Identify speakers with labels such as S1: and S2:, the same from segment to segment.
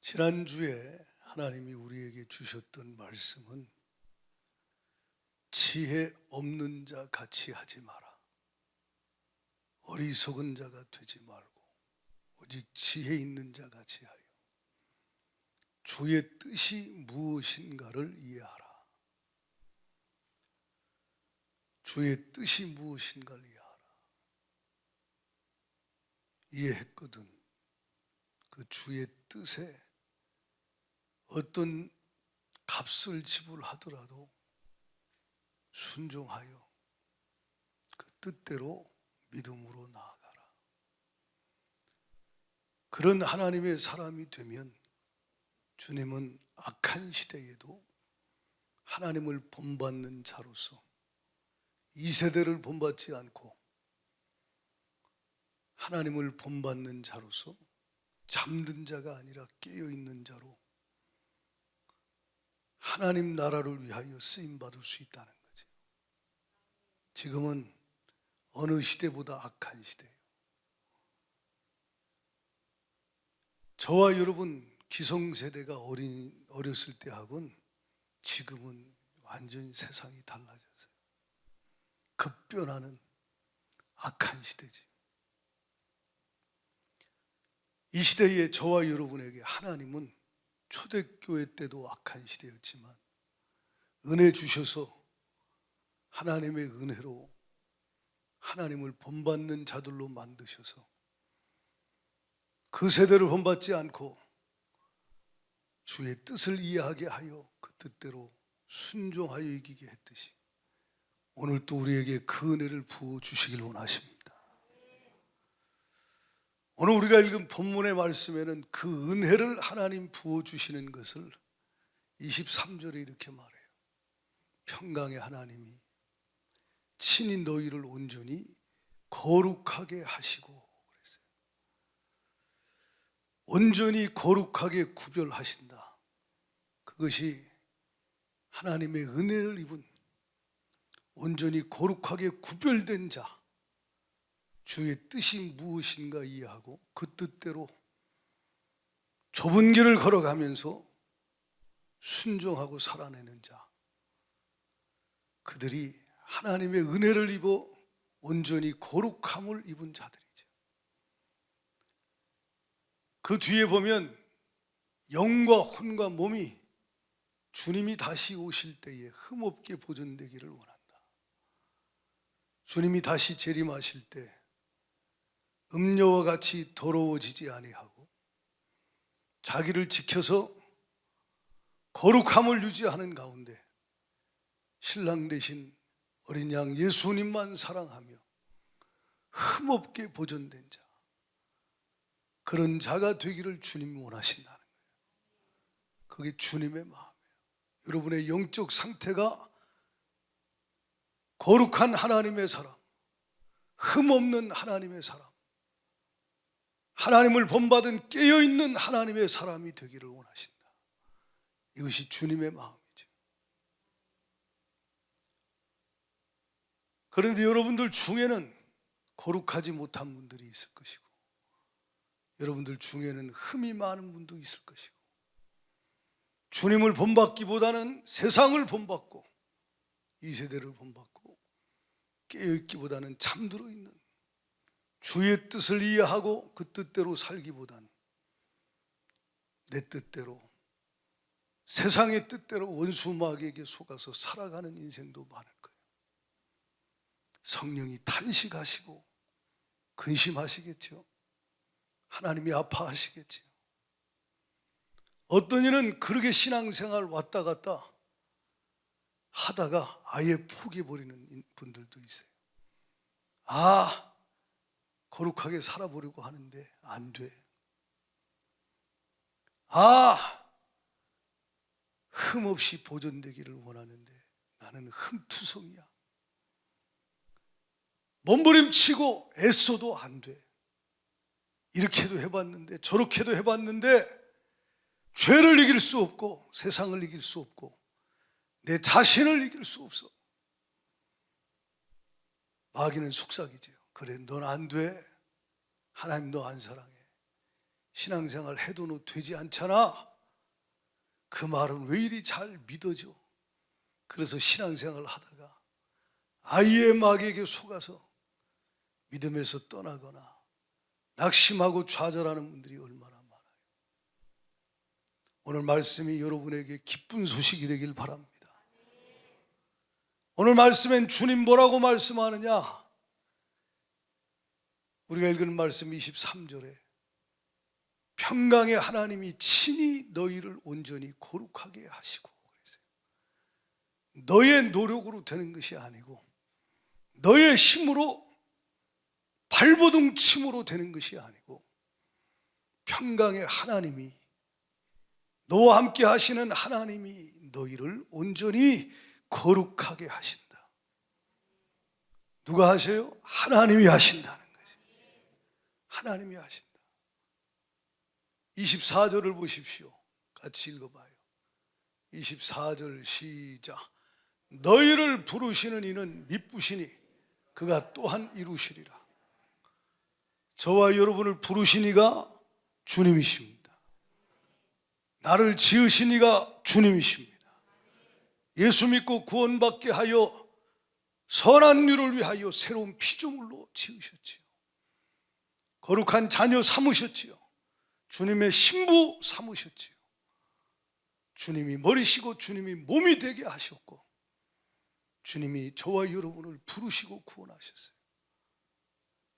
S1: 지난주에 하나님이 우리에게 주셨던 말씀은 지혜 없는 자 같이 하지 마라. 어리석은 자가 되지 말고 오직 지혜 있는 자 같이 하여 주의 뜻이 무엇인가를 이해하라. 주의 뜻이 무엇인가를 이해하라. 이해했거든. 그 주의 뜻에 어떤 값을 지불하더라도 순종하여 그 뜻대로 믿음으로 나아가라. 그런 하나님의 사람이 되면 주님은 악한 시대에도 하나님을 본받는 자로서 이 세대를 본받지 않고 하나님을 본받는 자로서 잠든 자가 아니라 깨어있는 자로 하나님 나라를 위하여 쓰임받을 수 있다는 거죠. 지금은 어느 시대보다 악한 시대예요. 저와 여러분 기성세대가 어렸을 때하고는 지금은 완전히 세상이 달라졌어요. 급변하는 악한 시대지. 이 시대에 저와 여러분에게 하나님은 초대교회 때도 악한 시대였지만 은혜 주셔서 하나님의 은혜로 하나님을 본받는 자들로 만드셔서 그 세대를 본받지 않고 주의 뜻을 이해하게 하여 그 뜻대로 순종하여 이기게 했듯이 오늘 또 우리에게 그 은혜를 부어주시길 원하십니다. 오늘 우리가 읽은 본문의 말씀에는 그 은혜를 하나님 부어주시는 것을 23절에 이렇게 말해요. 평강의 하나님이 친히 너희를 온전히 거룩하게 하시고 그랬어요. 온전히 거룩하게 구별하신다. 그것이 하나님의 은혜를 입은 온전히 거룩하게 구별된 자, 주의 뜻이 무엇인가 이해하고 그 뜻대로 좁은 길을 걸어가면서 순종하고 살아내는 자, 그들이 하나님의 은혜를 입어 온전히 거룩함을 입은 자들이죠. 그 뒤에 보면 영과 혼과 몸이 주님이 다시 오실 때에 흠없게 보존되기를 원한다. 주님이 다시 재림하실 때 음녀와 같이 더러워지지 아니하고 자기를 지켜서 거룩함을 유지하는 가운데 신랑 되신 어린 양 예수님만 사랑하며 흠없게 보존된 자, 그런 자가 되기를 주님이 원하신다는 거예요. 그게 주님의 마음이에요. 여러분의 영적 상태가 거룩한 하나님의 사람, 흠없는 하나님의 사람, 하나님을 본받은 깨어있는 하나님의 사람이 되기를 원하신다. 이것이 주님의 마음이죠. 그런데 여러분들 중에는 거룩하지 못한 분들이 있을 것이고 여러분들 중에는 흠이 많은 분도 있을 것이고 주님을 본받기보다는 세상을 본받고 이 세대를 본받고 깨어있기보다는 잠들어 있는 주의 뜻을 이해하고 그 뜻대로 살기보다는 내 뜻대로 세상의 뜻대로 원수 마귀에게 속아서 살아가는 인생도 많을 거예요. 성령이 탄식하시고 근심하시겠죠. 하나님이 아파하시겠죠. 어떤 이는 그렇게 신앙생활 왔다 갔다 하다가 아예 포기해버리는 분들도 있어요. 거룩하게 살아보려고 하는데 안 돼. 흠없이 보존되기를 원하는데 나는 흠투성이야. 몸부림치고 애써도 안 돼. 이렇게도 해봤는데 저렇게도 해봤는데 죄를 이길 수 없고 세상을 이길 수 없고 내 자신을 이길 수 없어. 마귀는 속삭이죠. 그래, 넌 안 돼. 하나님 너 안 사랑해. 신앙생활 해도 너 되지 않잖아. 그 말은 왜 이리 잘 믿어져? 그래서 신앙생활을 하다가 아이의 마귀에게 속아서 믿음에서 떠나거나 낙심하고 좌절하는 분들이 얼마나 많아요. 오늘 말씀이 여러분에게 기쁜 소식이 되길 바랍니다. 오늘 말씀엔 주님 뭐라고 말씀하느냐? 우리가 읽은 말씀 23절에 평강의 하나님이 친히 너희를 온전히 거룩하게 하시고 그랬어요. 너의 노력으로 되는 것이 아니고 너의 힘으로 발버둥 침으로 되는 것이 아니고 평강의 하나님이, 너와 함께 하시는 하나님이 너희를 온전히 거룩하게 하신다. 누가 하세요? 하나님이 하신다는 거지. 하나님이 하신다. 24절을 보십시오. 같이 읽어봐요. 24절 시작. 너희를 부르시는 이는 미쁘시니 그가 또한 이루시리라. 저와 여러분을 부르신 이가 주님이십니다. 나를 지으신 이가 주님이십니다. 예수 믿고 구원받게 하여 선한 일을 위하여 새로운 피조물로 지으셨지요. 거룩한 자녀 삼으셨지요. 주님의 신부 삼으셨지요. 주님이 머리시고 주님이 몸이 되게 하셨고 주님이 저와 여러분을 부르시고 구원하셨어요.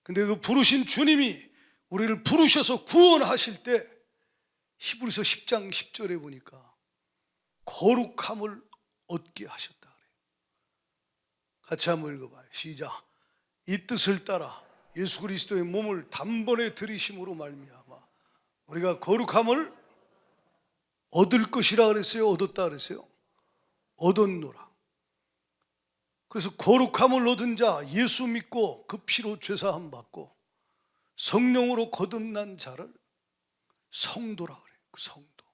S1: 근데 그 부르신 주님이 우리를 부르셔서 구원하실 때 히브리서 10장 10절에 보니까 거룩함을 얻게 하셨다 그래요. 같이 한번 읽어봐요. 시작. 이 뜻을 따라 예수 그리스도의 몸을 단번에 들이심으로 말미암아 우리가 거룩함을 얻을 것이라 그랬어요? 얻었다 그랬어요? 얻었노라. 그래서 거룩함을 얻은 자, 예수 믿고 그 피로 죄사함 받고 성령으로 거듭난 자를 성도라 그래요. 그 성도.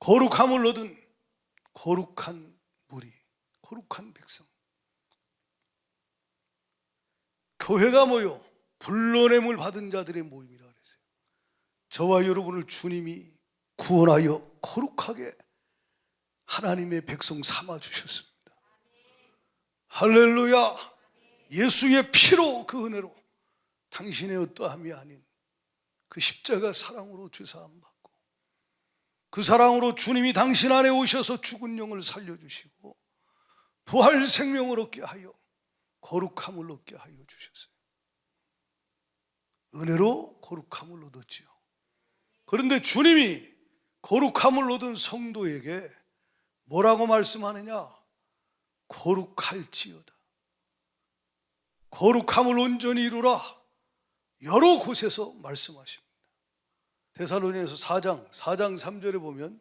S1: 거룩함을 얻은 거룩한 무리, 거룩한 백성. 교회가 뭐요? 불러냄을 받은 자들의 모임이라 그랬어요. 저와 여러분을 주님이 구원하여 거룩하게 하나님의 백성 삼아 주셨습니다. 할렐루야. 예수의 피로, 그 은혜로 당신의 어떠함이 아닌 그 십자가 사랑으로 죄사함 받고 그 사랑으로 주님이 당신 안에 오셔서 죽은 영을 살려주시고 부활 생명을 얻게 하여 거룩함을 얻게 하여 주셨어요. 은혜로 거룩함을 얻었지요. 그런데 주님이 거룩함을 얻은 성도에게 뭐라고 말씀하느냐? 거룩할지어다. 거룩함을 온전히 이루라. 여러 곳에서 말씀하십니다. 데살로니가서 4장 3절에 보면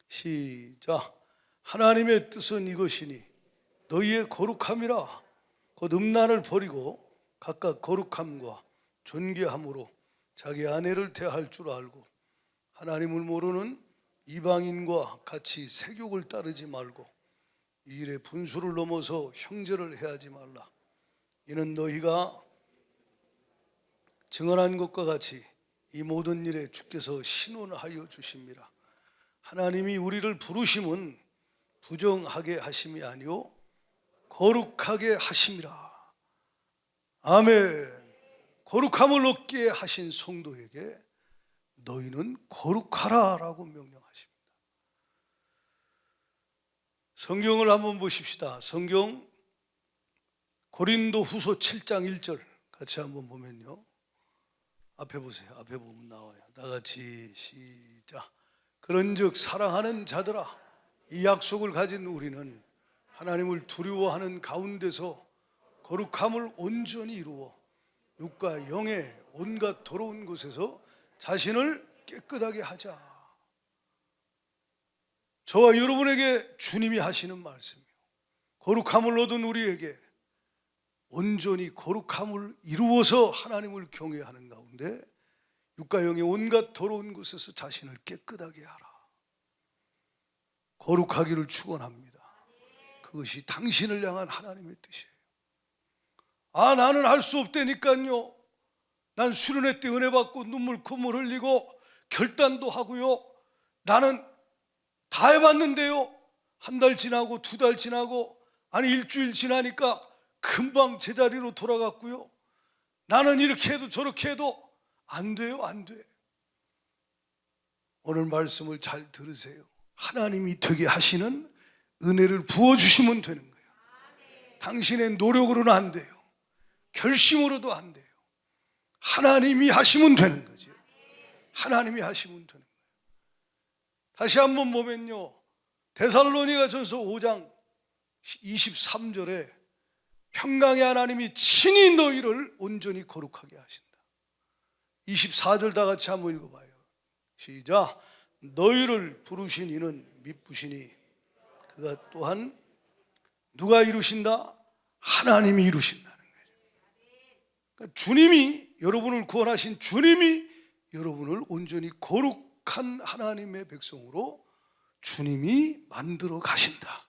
S1: 시작. 하나님의 뜻은 이것이니 너희의 거룩함이라. 곧 음란을 버리고 각각 거룩함과 존귀함으로 자기 아내를 대할 줄 알고 하나님을 모르는 이방인과 같이 세욕을 따르지 말고 이 일에 분수를 넘어서 형제를 해하지 말라. 이는 너희가 증언한 것과 같이 이 모든 일에 주께서 신원하여 주심이라. 하나님이 우리를 부르심은 부정하게 하심이 아니요 거룩하게 하심이라. 아멘. 거룩함을 얻게 하신 성도에게 너희는 거룩하라 라고 명령하십니다. 성경을 한번 보십시다. 성경 고린도 후서 7장 1절 같이 한번 보면요. 앞에 보세요. 앞에 보면 나와요. 다 같이 시작. 그런즉 사랑하는 자들아, 이 약속을 가진 우리는 하나님을 두려워하는 가운데서 거룩함을 온전히 이루어 육과 영의 온갖 더러운 곳에서 자신을 깨끗하게 하자. 저와 여러분에게 주님이 하시는 말씀이요. 거룩함을 얻은 우리에게 온전히 거룩함을 이루어서 하나님을 경외하는 가운데 육과 영의 온갖 더러운 곳에서 자신을 깨끗하게 하라. 거룩하기를 축원합니다. 그것이 당신을 향한 하나님의 뜻이에요. 아, 나는 할 수 없다니까요. 난 수련회 때 은혜 받고 눈물 콧물 흘리고 결단도 하고요. 나는 다 해봤는데요. 한 달 지나고 2달 지나고 아니 일주일 지나니까 금방 제자리로 돌아갔고요. 나는 이렇게 해도 저렇게 해도 안 돼요. 안 돼. 오늘 말씀을 잘 들으세요. 하나님이 되게 하시는 은혜를 부어주시면 되는 거예요. 당신의 노력으로는 안 돼요. 결심으로도 안 돼요. 하나님이 하시면 되는 거죠. 하나님이 하시면 되는 거예요. 다시 한번 보면요, 데살로니가전서 5장 23절에 평강의 하나님이 친히 너희를 온전히 거룩하게 하신다. 24절 다 같이 한번 읽어봐요. 시작. 너희를 부르신 이는 미쁘시니 그가 또한 누가 이루신다? 하나님이 이루신다는 거예요. 그러니까 주님이, 여러분을 구원하신 주님이 여러분을 온전히 거룩한 하나님의 백성으로 주님이 만들어 가신다.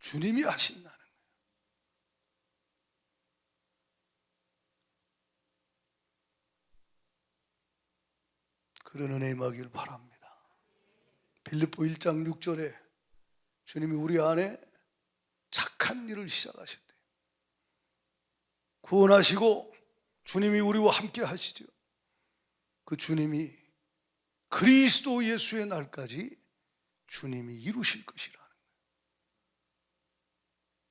S1: 주님이 하신다는 거예요. 그런 은혜 임하길 바랍니다. 빌립보 1장 6절에 주님이 우리 안에 착한 일을 시작하셨대요. 구원하시고 주님이 우리와 함께 하시죠. 그 주님이 그리스도 예수의 날까지 주님이 이루실 것이라는 거예요.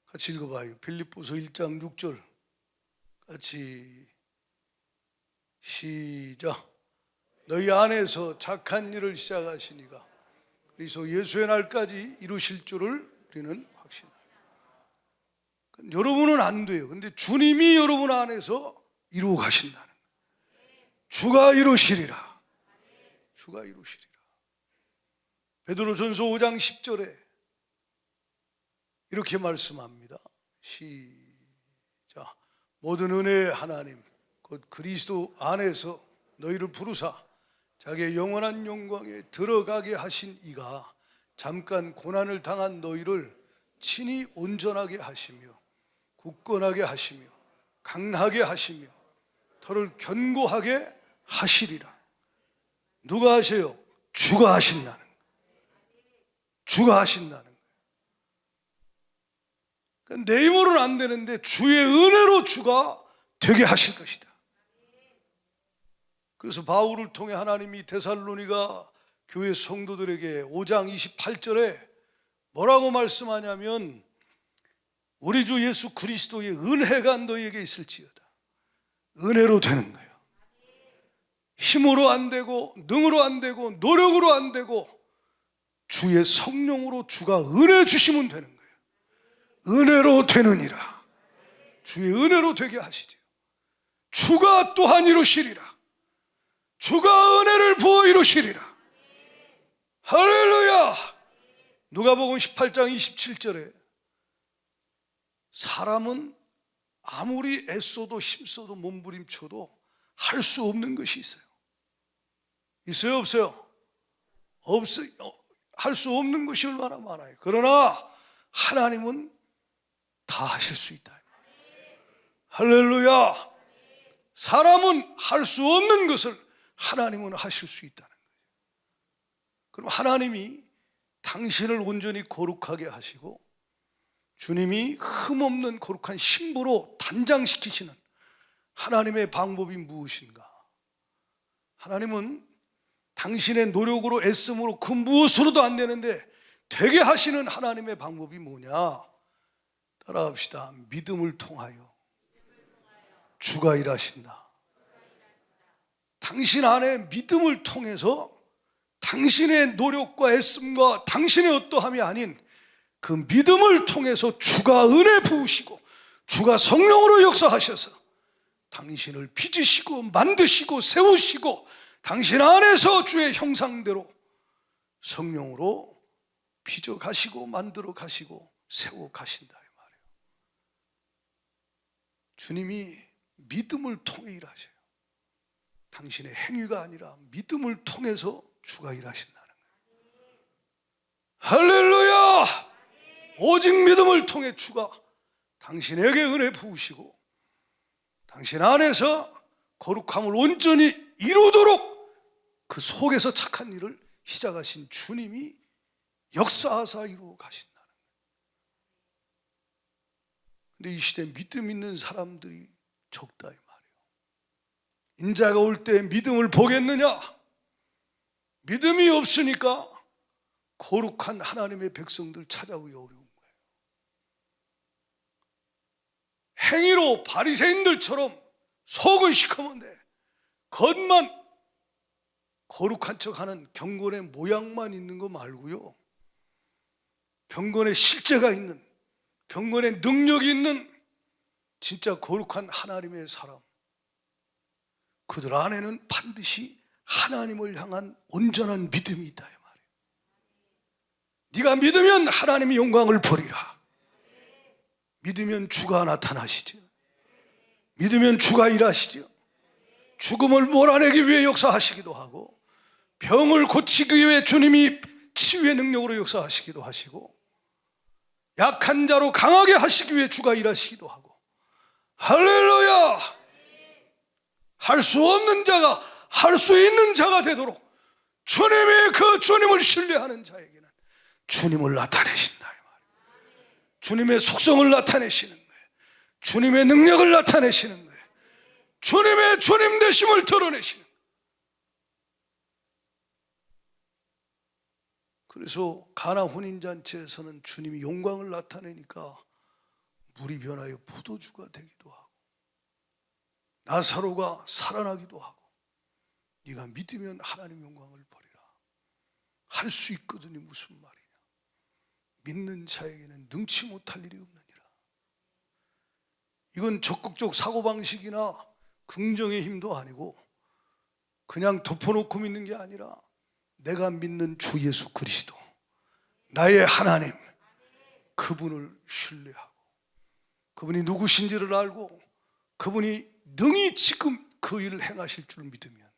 S1: 같이 읽어봐요. 빌립보서 1장 6절 같이 시작. 너희 안에서 착한 일을 시작하시니가 그리스도 예수의 날까지 이루실 줄을 우리는 확신합니다. 여러분은 안 돼요. 근데 주님이 여러분 안에서 이루어 가신다는 거예요. 주가 이루시리라. 주가 이루시리라. 베드로전서 5장 10절에 이렇게 말씀합니다. 시작. 모든 은혜의 하나님 곧 그리스도 안에서 너희를 부르사 자기의 영원한 영광에 들어가게 하신 이가 잠깐 고난을 당한 너희를 친히 온전하게 하시며 굳건하게 하시며 강하게 하시며 터를 견고하게 하시리라. 누가 하세요? 주가 하신다는 거예요. 주가 하신다는 거예요. 그러니까 내 힘으로는 안 되는데 주의 은혜로 주가 되게 하실 것이다. 그래서 바울을 통해 하나님이 데살로니가 교회 성도들에게 5장 28절에 뭐라고 말씀하냐면 우리 주 예수 그리스도의 은혜가 너희에게 있을지어다. 은혜로 되는 거예요. 힘으로 안 되고 능으로 안 되고 노력으로 안 되고 주의 성령으로 주가 은혜 주시면 되는 거예요. 은혜로 되느니라. 주의 은혜로 되게 하시죠. 주가 또한 이루시리라. 주가 은혜를 부어 이루시리라. 할렐루야. 누가복음 18장 27절에 사람은 아무리 애써도 힘써도 몸부림쳐도 할 수 없는 것이 있어요. 있어요? 없어요? 없어요. 할 수 없는 것이 얼마나 많아요. 그러나 하나님은 다 하실 수 있다. 할렐루야. 사람은 할 수 없는 것을 하나님은 하실 수 있다는 거예요. 그럼 하나님이 당신을 온전히 거룩하게 하시고 주님이 흠없는 거룩한 신부로 단장시키시는 하나님의 방법이 무엇인가? 하나님은 당신의 노력으로 애씀으로 그 무엇으로도 안 되는데 되게 하시는 하나님의 방법이 뭐냐? 따라합시다. 믿음을 통하여 주가 일하신다. 당신 안에 믿음을 통해서 당신의 노력과 애씀과 당신의 어떠함이 아닌 그 믿음을 통해서 주가 은혜 부으시고 주가 성령으로 역사하셔서 당신을 빚으시고 만드시고 세우시고 당신 안에서 주의 형상대로 성령으로 빚어 가시고 만들어 가시고 세워 가신다 이 말이에요. 주님이 믿음을 통해 일하셔요. 당신의 행위가 아니라 믿음을 통해서 주가 일하신다는 거예요. 할렐루야. 오직 믿음을 통해 주가 당신에게 은혜 부으시고 당신 안에서 거룩함을 온전히 이루도록 그 속에서 착한 일을 시작하신 주님이 역사하사 이루어 가신다는 거예요. 근데 이 시대에 믿음 있는 사람들이 적다 이 말이에요. 인자가 올 때 믿음을 보겠느냐? 믿음이 없으니까 거룩한 하나님의 백성들 찾아오기 어려운 거예요. 행위로 바리새인들처럼 속은 시커먼데 겉만 거룩한 척하는 경건의 모양만 있는 거 말고요, 경건의 실제가 있는, 경건의 능력이 있는 진짜 거룩한 하나님의 사람, 그들 안에는 반드시 하나님을 향한 온전한 믿음이 있다 이 말이에요. 네가 믿으면 하나님의 영광을 보리라. 믿으면 주가 나타나시죠. 믿으면 주가 일하시죠. 죽음을 몰아내기 위해 역사하시기도 하고, 병을 고치기 위해 주님이 치유의 능력으로 역사하시기도 하시고, 약한 자로 강하게 하시기 위해 주가 일하시기도 하고, 할렐루야! 할 수 없는 자가 할 수 있는 자가 되도록 주님의 그 주님을 신뢰하는 자에게는 주님을 나타내신다 이 말이에요. 주님의 속성을 나타내시는 거예요. 주님의 능력을 나타내시는 거예요. 주님의 주님 되심을 드러내시는 거예요. 그래서 가나 혼인잔치에서는 주님이 영광을 나타내니까 물이 변하여 포도주가 되기도 하고, 나사로가 살아나기도 하고, 네가 믿으면 하나님 영광을 보리라. 할 수 있거든이 무슨 말이냐? 믿는 자에게는 능치 못할 일이 없느니라. 이건 적극적 사고방식이나 긍정의 힘도 아니고 그냥 덮어놓고 믿는 게 아니라 내가 믿는 주 예수 그리스도, 나의 하나님, 그분을 신뢰하고 그분이 누구신지를 알고 그분이 능히 지금 그 일을 행하실 줄 믿으면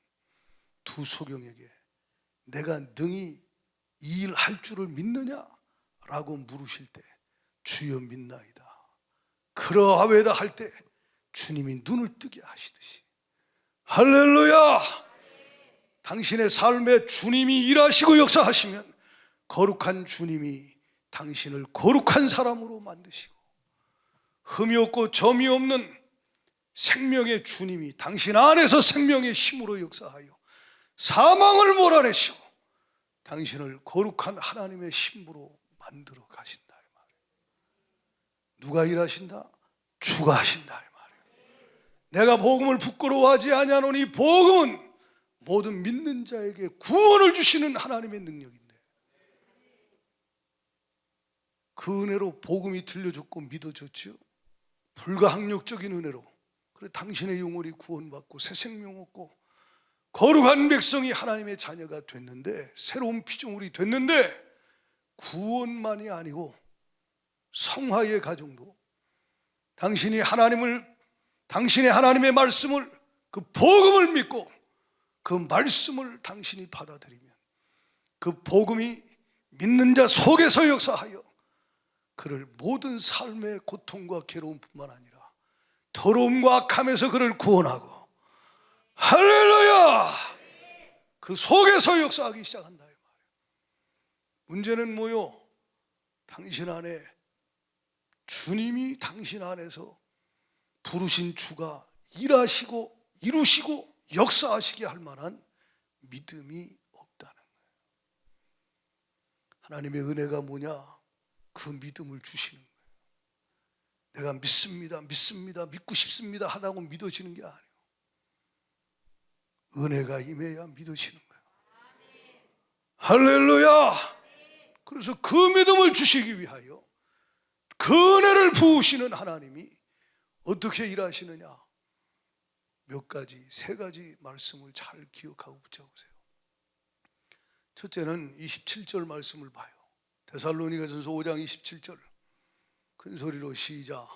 S1: 두 소경에게 내가 능히 이 일 할 줄을 믿느냐? 라고 물으실 때 주여 믿나이다, 그러하외다 할 때 주님이 눈을 뜨게 하시듯이, 할렐루야! 당신의 삶에 주님이 일하시고 역사하시면 거룩한 주님이 당신을 거룩한 사람으로 만드시고, 흠이 없고 점이 없는 생명의 주님이 당신 안에서 생명의 힘으로 역사하여 사망을 몰아내시고 당신을 거룩한 하나님의 신부로 만들어 가신다 이 말이에요. 누가 일하신다? 주가 하신다 이 말이에요. 내가 복음을 부끄러워하지 아니하노니 복음은 모든 믿는 자에게 구원을 주시는 하나님의 능력인데, 그 은혜로 복음이 들려졌고 믿어졌죠. 불가항력적인 은혜로. 그래 당신의 영혼이 구원받고 새 생명 얻고 거룩한 백성이 하나님의 자녀가 됐는데, 새로운 피조물이 됐는데, 구원만이 아니고 성화의 가정도 당신의 하나님의 말씀을, 그 복음을 믿고 그 말씀을 당신이 받아들이면 그 복음이 믿는 자 속에서 역사하여 그를 모든 삶의 고통과 괴로움뿐만 아니라 더러움과 악함에서 그를 구원하고, 할렐루야! 그 속에서 역사하기 시작한다 이 말이에요. 문제는 뭐요? 당신 안에 주님이 당신 안에서 부르신 주가 일하시고 이루시고 역사하시게 할 만한 믿음이 없다는 거예요. 하나님의 은혜가 뭐냐? 그 믿음을 주시는 거예요. 내가 믿습니다, 믿고 싶습니다 하다고 믿어지는 게 아니에요. 은혜가 임해야 믿어지는 거예요. 할렐루야! 그래서 그 믿음을 주시기 위하여 그 은혜를 부으시는 하나님이 어떻게 일하시느냐? 몇 가지, 세 가지 말씀을 잘 기억하고 붙잡으세요. 첫째는 27절 말씀을 봐요. 데살로니가전서 5장 27절. 큰 소리로 시작.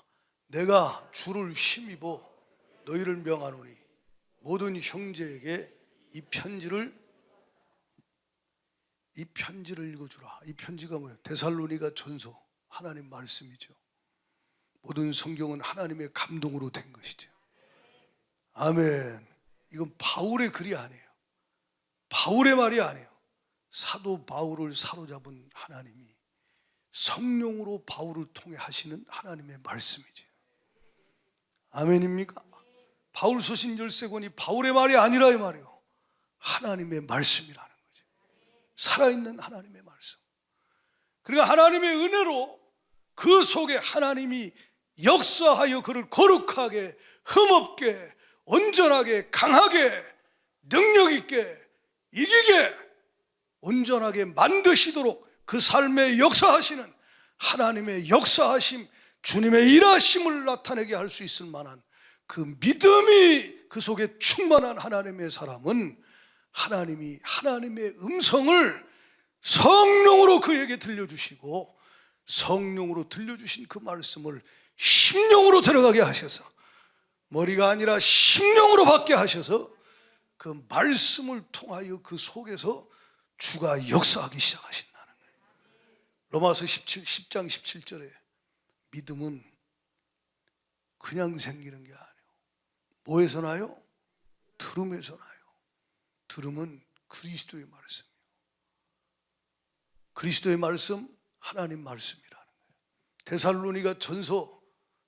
S1: 내가 주를 힘입어 너희를 명하노니 모든 형제에게 이 편지를 읽어주라. 이 편지가 뭐예요? 데살로니가 전서, 하나님 말씀이죠. 모든 성경은 하나님의 감동으로 된 것이죠. 아멘. 이건 바울의 글이 아니에요. 바울의 말이 아니에요. 사도 바울을 사로잡은 하나님이 성령으로 바울을 통해 하시는 하나님의 말씀이지. 아멘입니까? 바울 서신 13권이 바울의 말이 아니라 이 말이에요. 하나님의 말씀이라는 거죠. 살아있는 하나님의 말씀. 그러니까 하나님의 은혜로 그 속에 하나님이 역사하여 그를 거룩하게, 흠없게, 온전하게, 강하게, 능력있게, 이기게, 온전하게 만드시도록 그 삶에 역사하시는 하나님의 역사하심, 주님의 일하심을 나타내게 할 수 있을 만한 그 믿음이 그 속에 충만한 하나님의 사람은 하나님이 하나님의 음성을 성령으로 그에게 들려주시고 성령으로 들려주신 그 말씀을 심령으로 들어가게 하셔서 머리가 아니라 심령으로 받게 하셔서 그 말씀을 통하여 그 속에서 주가 역사하기 시작하신다는 거예요. 로마서 10장 17절에 믿음은 그냥 생기는 게 아니에요. 뭐에서 나요? 들음에서 나요. 들음은 그리스도의 말씀이에요. 그리스도의 말씀, 하나님 말씀이라는 거예요.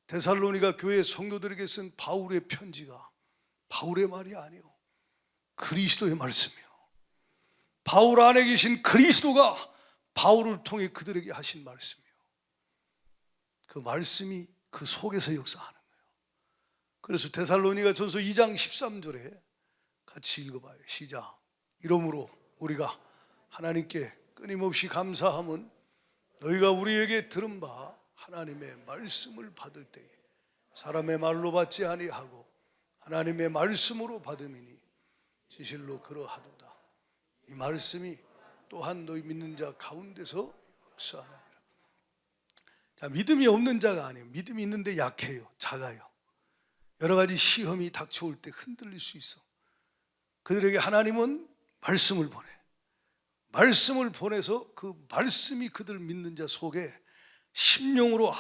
S1: 데살로니가 교회 성도들에게 쓴 바울의 편지가 바울의 말이 아니에요. 그리스도의 말씀이에요. 바울 안에 계신 그리스도가 바울을 통해 그들에게 하신 말씀이에요. 그 말씀이 그 속에서 역사하는 거예요. 그래서 데살로니가 전서 2장 13절에 같이 읽어봐요. 시작. 이러므로 우리가 하나님께 끊임없이 감사함은 너희가 우리에게 들은 바 하나님의 말씀을 받을 때에 사람의 말로 받지 아니하고 하나님의 말씀으로 받음이니 진실로 그러하도다. 이 말씀이 또한 너희 믿는 자 가운데서 역사하느니라. 자, 믿음이 없는 자가 아니에요. 믿음이 있는데 약해요. 작아요. 여러 가지 시험이 닥쳐올 때 흔들릴 수 있어. 그들에게 하나님은 말씀을 보내. 말씀을 보내서 그 말씀이 그들 믿는 자 속에 심령으로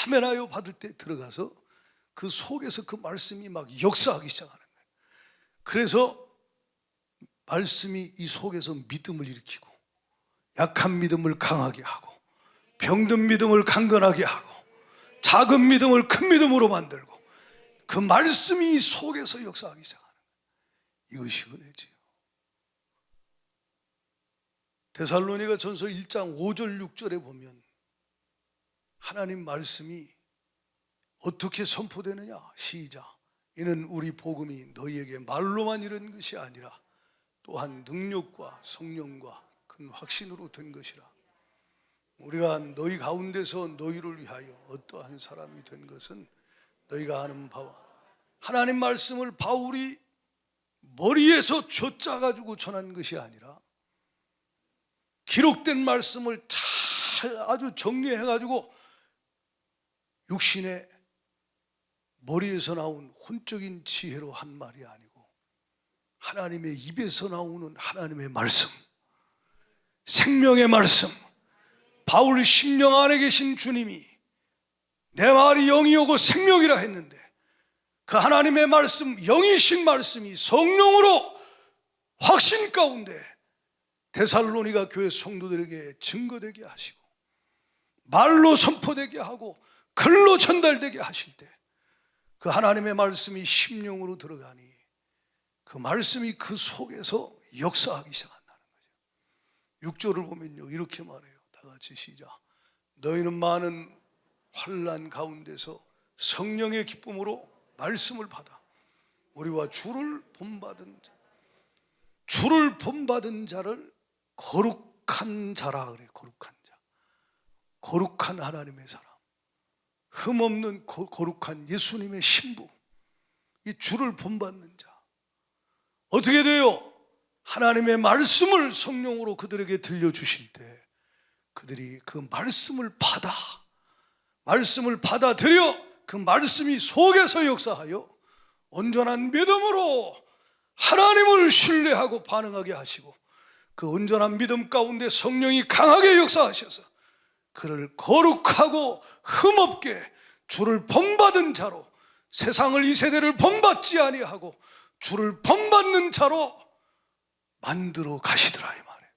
S1: 아멘하여 받을 때 들어가서 그 속에서 그 말씀이 막 역사하기 시작하는 거예요. 그래서 말씀이 이 속에서 믿음을 일으키고 약한 믿음을 강하게 하고 병든 믿음을 강건하게 하고 작은 믿음을 큰 믿음으로 만들고 그 말씀이 이 속에서 역사하기 시작하는 거예요. 이것이 은혜지요. 데살로니가 전서 1장 5절 6절에 보면 하나님 말씀이 어떻게 선포되느냐? 시작. 이는 우리 복음이 너희에게 말로만 이른 것이 아니라 또한 능력과 성령과 큰 확신으로 된 것이라. 우리가 너희 가운데서 너희를 위하여 어떠한 사람이 된 것은 너희가 아는 바와 하나님 말씀을 바울이 머리에서 쥐어짜가지고 전한 것이 아니라 기록된 말씀을 잘 아주 정리해가지고 육신의 머리에서 나온 혼적인 지혜로 한 말이 아니고 하나님의 입에서 나오는 하나님의 말씀, 생명의 말씀, 바울 심령 안에 계신 주님이 내 말이 영이오고 생명이라 했는데 그 하나님의 말씀, 영이신 말씀이 성령으로 확신 가운데 데살로니가 교회 성도들에게 증거되게 하시고 말로 선포되게 하고 글로 전달되게 하실 때 그 하나님의 말씀이 심령으로 들어가니 그 말씀이 그 속에서 역사하기 시작한다는 거죠. 6절을 보면요 이렇게 말해요. 다 같이 시작. 너희는 많은 환난 가운데서 성령의 기쁨으로 말씀을 받아 우리와 주를 본받은 자를 거룩한 자라 그래. 거룩한 자, 거룩한 하나님의 사람, 흠없는 거룩한 예수님의 신부, 이 주를 본받는 자. 어떻게 돼요? 하나님의 말씀을 성령으로 그들에게 들려주실 때 그들이 그 말씀을 받아들여 그 말씀이 속에서 역사하여 온전한 믿음으로 하나님을 신뢰하고 반응하게 하시고 그 온전한 믿음 가운데 성령이 강하게 역사하셔서 그를 거룩하고 흠없게 주를 본받은 자로 세상을 이 세대를 본받지 아니하고 주를 본받는 자로 만들어 가시더라 이 말이에요.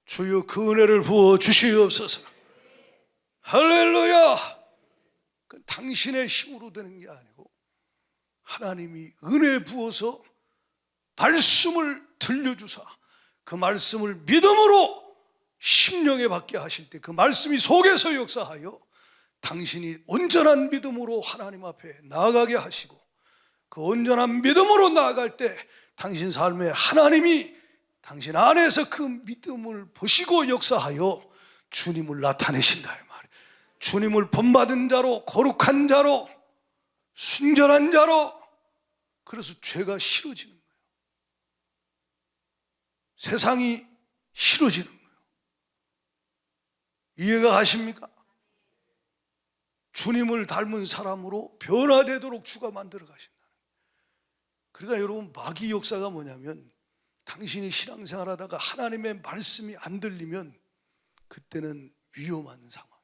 S1: 주여 그 은혜를 부어 주시옵소서. 할렐루야. 당신의 힘으로 되는 게 아니고 하나님이 은혜 부어서 말씀을 들려주사 그 말씀을 믿음으로 심령에 받게 하실 때 그 말씀이 속에서 역사하여 당신이 온전한 믿음으로 하나님 앞에 나아가게 하시고 그 온전한 믿음으로 나아갈 때 당신 삶에 하나님이 당신 안에서 그 믿음을 보시고 역사하여 주님을 나타내신다 이 말이에요. 주님을 본받은 자로, 거룩한 자로, 순전한 자로, 그래서 죄가 싫어지는 거예요. 세상이 싫어지는 거예요. 이해가 가십니까? 주님을 닮은 사람으로 변화되도록 주가 만들어 가신다는 거예요. 그러니까 여러분, 마귀 역사가 뭐냐면 당신이 신앙생활 하다가 하나님의 말씀이 안 들리면 그때는 위험한 상황이에요.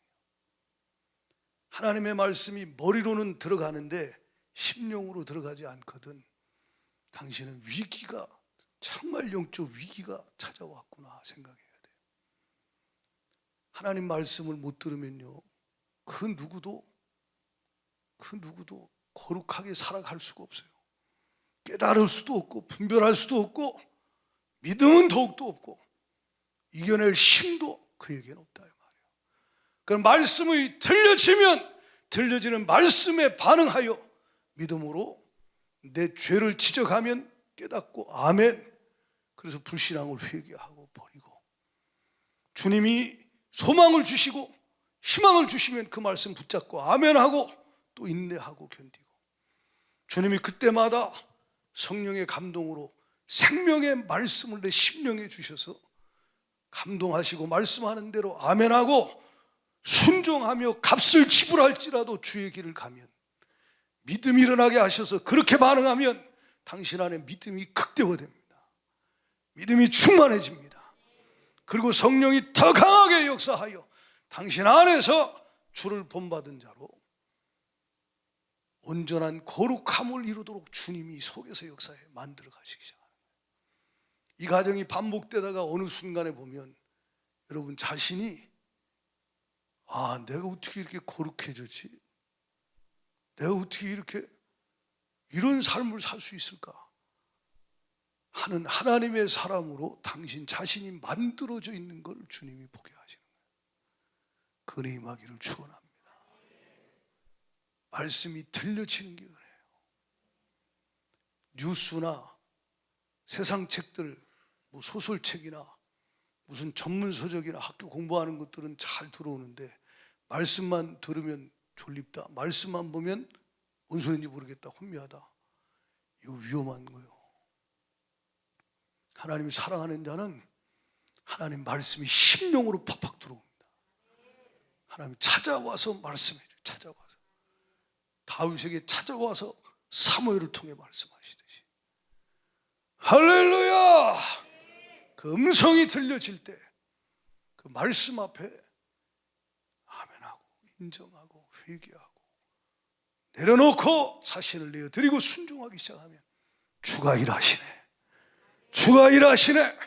S1: 하나님의 말씀이 머리로는 들어가는데 심령으로 들어가지 않거든. 당신은 위기가, 정말 영적 위기가 찾아왔구나 생각해야 돼요. 하나님 말씀을 못 들으면요, 그 누구도 거룩하게 살아갈 수가 없어요. 깨달을 수도 없고 분별할 수도 없고 믿음은 더욱도 없고 이겨낼 힘도 그에게는 없다 이 말이에요. 그럼 말씀이 들려지면 들려지는 말씀에 반응하여 믿음으로 내 죄를 지적하면 깨닫고 아멘. 그래서 불신앙을 회개하고 버리고 주님이 소망을 주시고 희망을 주시면 그 말씀 붙잡고 아멘하고 또 인내하고 견디고 주님이 그때마다 성령의 감동으로 생명의 말씀을 내 심령에 주셔서 감동하시고 말씀하는 대로 아멘하고 순종하며 값을 지불할지라도 주의 길을 가면 믿음이 일어나게 하셔서 그렇게 반응하면 당신 안에 믿음이 극대화됩니다. 믿음이 충만해집니다. 그리고 성령이 더 강하게 역사하여 당신 안에서 주를 본받은 자로 온전한 거룩함을 이루도록 주님이 속에서 역사에 만들어 가시기 시작합니다. 이 과정이 반복되다가 어느 순간에 보면 여러분 자신이 내가 어떻게 이렇게 거룩해졌지? 내가 어떻게 이렇게 이런 삶을 살 수 있을까? 하는 하나님의 사람으로 당신 자신이 만들어져 있는 걸 주님이 보게 하시는 거예요. 그 은혜 임하기를 축원합니다. 말씀이 들려지는 게 은혜예요. 뉴스나 세상 책들, 뭐 소설책이나 무슨 전문서적이나 학교 공부하는 것들은 잘 들어오는데 말씀만 들으면 졸립다, 말씀만 보면 뭔 소리인지 모르겠다, 혼미하다. 이거 위험한 거예요. 하나님 사랑하는 자는 하나님 말씀이 심령으로 팍팍 들어옵니다. 하나님 찾아와서 말씀해줘요. 찾아와서 다윗에게 찾아와서 사무엘을 통해 말씀하시듯이 할렐루야. 그 음성이 들려질 때 그 말씀 앞에 아멘하고 인정하고 회개하고 내려놓고 자신을 내어드리고 순종하기 시작하면 주가 일하시네. 주가 일하시네.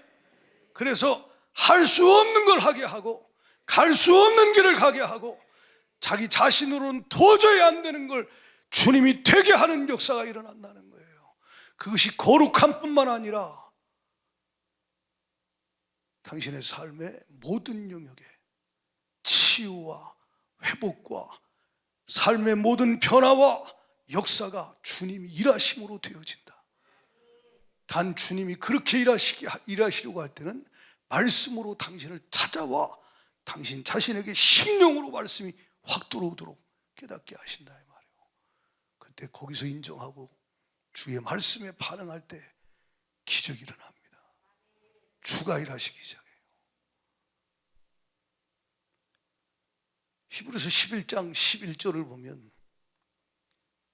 S1: 그래서 할 수 없는 걸 하게 하고 갈 수 없는 길을 가게 하고 자기 자신으로는 도저히 안 되는 걸 주님이 되게 하는 역사가 일어난다는 거예요. 그것이 거룩함뿐만 아니라 당신의 삶의 모든 영역에 치유와 회복과 삶의 모든 변화와 역사가 주님이 일하심으로 되어진다. 단 주님이 그렇게 일하시려고 할 때는 말씀으로 당신을 찾아와 당신 자신에게 심령으로 말씀이 확 들어오도록 깨닫게 하신다 이 말이에요. 그때 거기서 인정하고 주의 말씀에 반응할 때 기적이 일어납니다. 주가 일하시기 시작해요. 히브리서 11장 11절을 보면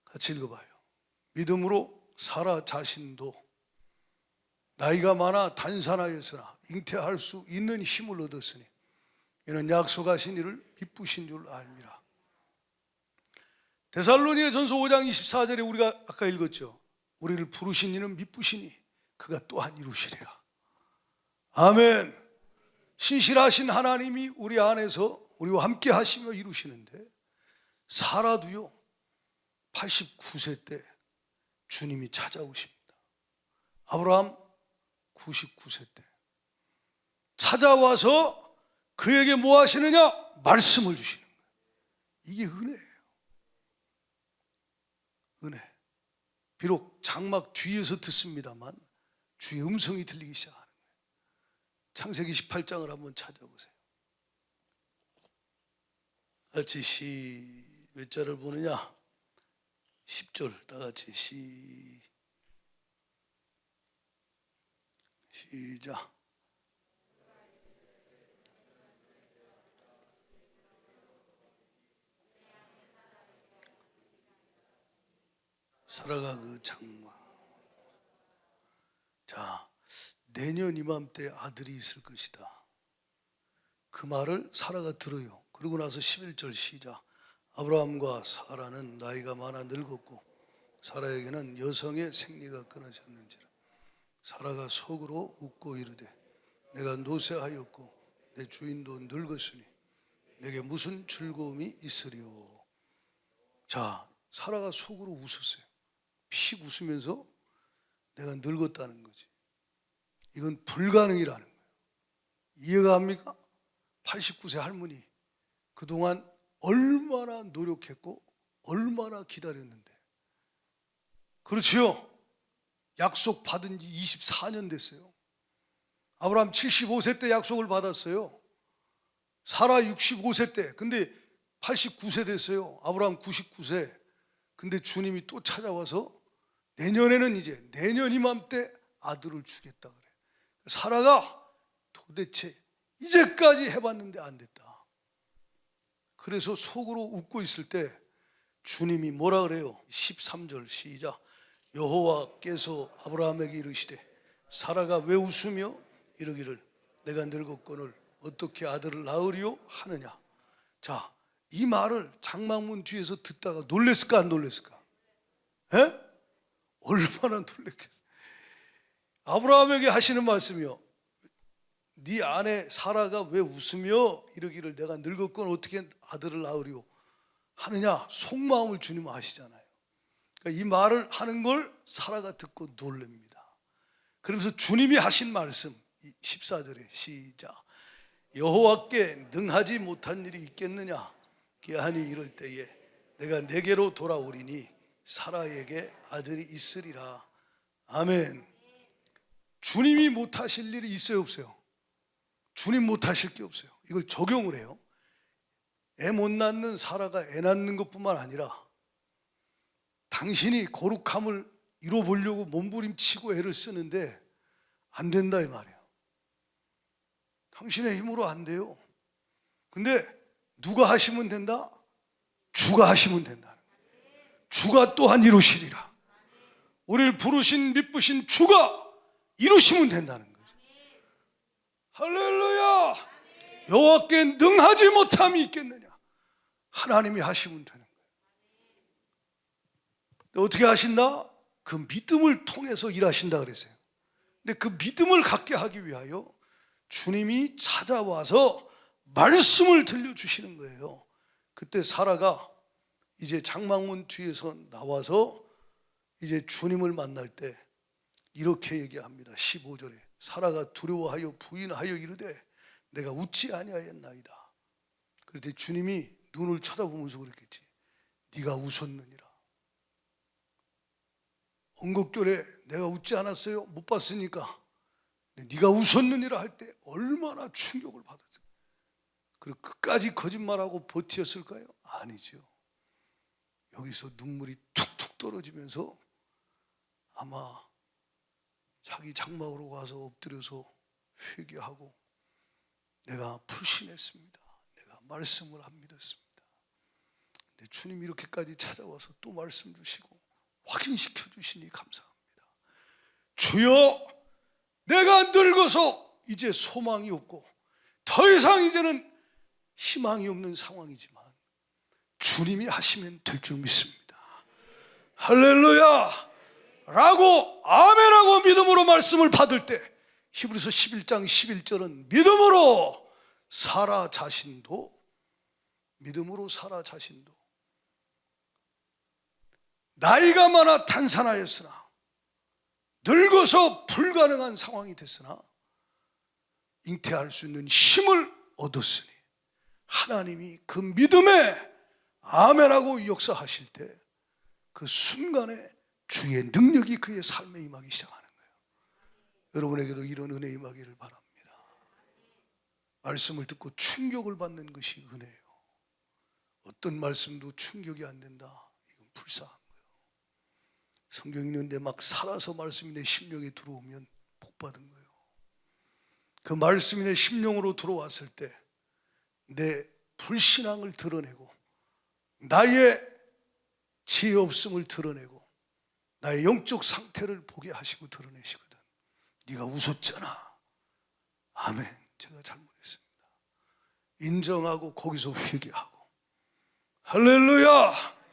S1: 같이 읽어봐요. 믿음으로 사라 자신도 나이가 많아 단산하였으나 잉태할 수 있는 힘을 얻었으니 이는 약속하신 이를 기쁘신 줄 알미라. 데살로니가전서 5장 24절에 우리가 아까 읽었죠. 우리를 부르신 이는 미쁘시니 그가 또한 이루시리라. 아멘. 신실하신 하나님이 우리 안에서 우리와 함께 하시며 이루시는데, 사라도요 89세 때 주님이 찾아오십니다. 아브라함 99세 때 찾아와서 그에게 뭐 하시느냐? 말씀을 주시는 거예요. 이게 은혜예요. 은혜. 비록 장막 뒤에서 듣습니다만 주의 음성이 들리기 시작하는 거예요. 창세기 18장을 한번 찾아보세요. 같이 몇 절을 보느냐? 10절 다 같이 시작. 사라가 그 장막. 자, 내년 이맘때 아들이 있을 것이다. 그 말을 사라가 들어요. 그러고 나서 11절 시작. 아브라함과 사라는 나이가 많아 늙었고 사라에게는 여성의 생리가 끊어졌는지라. 사라가 속으로 웃고 이르되 내가 노쇠하였고 내 주인도 늙었으니 내게 무슨 즐거움이 있으리요. 자, 사라가 속으로 웃었어요. 픽 웃으면서 내가 늙었다는 거지. 이건 불가능이라는 거예요. 이해가 합니까? 89세 할머니 그동안 얼마나 노력했고 얼마나 기다렸는데. 그렇지요? 약속 받은 지 24년 됐어요. 아브라함 75세 때 약속을 받았어요. 사라 65세 때. 근데 89세 됐어요. 아브라함 99세. 근데 주님이 또 찾아와서 내년에는 이제 내년 이맘때 아들을 주겠다 그래. 사라가 도대체 이제까지 해봤는데 안 됐다. 그래서 속으로 웃고 있을 때 주님이 뭐라 그래요? 13절 시작. 여호와께서 아브라함에게 이르시되 사라가 왜 웃으며 이르기를 내가 늙었거늘 어떻게 아들을 낳으리요 하느냐. 자, 이 말을 장막문 뒤에서 듣다가 놀랬을까 안 놀랬을까? 에? 얼마나 놀랬겠어요. 아브라함에게 하시는 말씀이요, 네 아내 사라가 왜 웃으며 이르기를 내가 늙었건 어떻게 아들을 낳으리요 하느냐. 속마음을 주님은 아시잖아요. 그러니까 이 말을 하는 걸 사라가 듣고 놀랍니다. 그러면서 주님이 하신 말씀 14절에 시작. 여호와께 능하지 못한 일이 있겠느냐. 기하니 이럴 때에 내가 내게로 돌아오리니 사라에게 아들이 있으리라. 아멘. 주님이 못하실 일이 있어요 없어요? 주님 못하실 게 없어요. 이걸 적용을 해요. 애 못 낳는 사라가 애 낳는 것뿐만 아니라 당신이 거룩함을 이뤄보려고 몸부림치고 애를 쓰는데 안 된다 이 말이에요. 당신의 힘으로 안 돼요. 근데 누가 하시면 된다? 주가 하시면 된다는 거예요. 주가 또한 이루시리라. 우리를 부르신 미쁘신 주가 이루시면 된다는 거죠. 할렐루야. 여호와께 능하지 못함이 있겠느냐. 하나님이 하시면 되는 거예요. 어떻게 하신다? 그 믿음을 통해서 일하신다 그랬어요. 근데 그 믿음을 갖게 하기 위하여 주님이 찾아와서 말씀을 들려주시는 거예요. 그때 사라가 이제 장막문 뒤에서 나와서 이제 주님을 만날 때 이렇게 얘기합니다. 15절에 사라가 두려워하여 부인하여 이르되 내가 웃지 아니하였나이다. 그런데 주님이 눈을 쳐다보면서 그랬겠지. 네가 웃었느니라. 언급결에 내가 웃지 않았어요? 못 봤으니까. 네가 웃었느니라 할 때 얼마나 충격을 받았어요. 그리고 끝까지 거짓말하고 버티었을까요? 아니죠. 여기서 눈물이 툭툭 떨어지면서 아마 자기 장막으로 가서 엎드려서 회개하고 내가 불신했습니다. 내가 말씀을 안 믿었습니다. 근데 주님이 이렇게까지 찾아와서 또 말씀 주시고 확인시켜 주시니 감사합니다. 주여, 내가 늙어서 이제 소망이 없고 더 이상 이제는 희망이 없는 상황이지만 주님이 하시면 될 줄 믿습니다. 할렐루야. 라고 아멘하고 믿음으로 말씀을 받을 때 히브리서 11장 11절은 믿음으로 사라 자신도 나이가 많아 탄산하였으나 늙어서 불가능한 상황이 됐으나 잉태할 수 있는 힘을 얻었으니 하나님이 그 믿음에 아멘하고 역사하실 때 그 순간에 주의 능력이 그의 삶에 임하기 시작하는 거예요. 여러분에게도 이런 은혜 임하기를 바랍니다. 말씀을 듣고 충격을 받는 것이 은혜예요. 어떤 말씀도 충격이 안 된다, 이건 불쌍한 거예요. 성경 읽는데 막 살아서 말씀이 내 심령에 들어오면 복 받은 거예요. 그 말씀이 내 심령으로 들어왔을 때 내 불신앙을 드러내고 나의 지혜 없음을 드러내고 나의 영적 상태를 보게 하시고 드러내시거든. 네가 웃었잖아. 아멘, 제가 잘못했습니다. 인정하고 거기서 회개하고 할렐루야.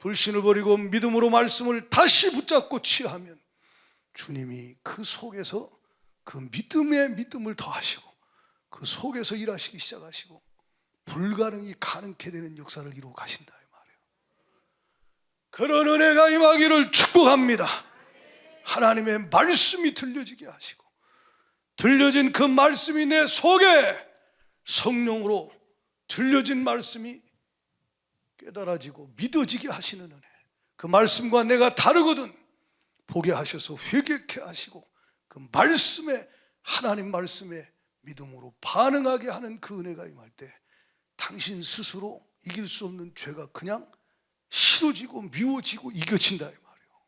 S1: 불신을 버리고 믿음으로 말씀을 다시 붙잡고 취하면 주님이 그 속에서 그 믿음의 믿음을 더하시고 그 속에서 일하시기 시작하시고 불가능이 가능케 되는 역사를 이루어 가신다 이 말이에요. 그런 은혜가 임하기를 축복합니다. 하나님의 말씀이 들려지게 하시고 들려진 그 말씀이 내 속에 성령으로 들려진 말씀이 깨달아지고 믿어지게 하시는 은혜, 그 말씀과 내가 다르거든 보게 하셔서 회개케 하시고 그 말씀에, 하나님 말씀에 믿음으로 반응하게 하는 그 은혜가 임할 때 당신 스스로 이길 수 없는 죄가 그냥 싫어지고 미워지고 이겨진다 이 말이에요.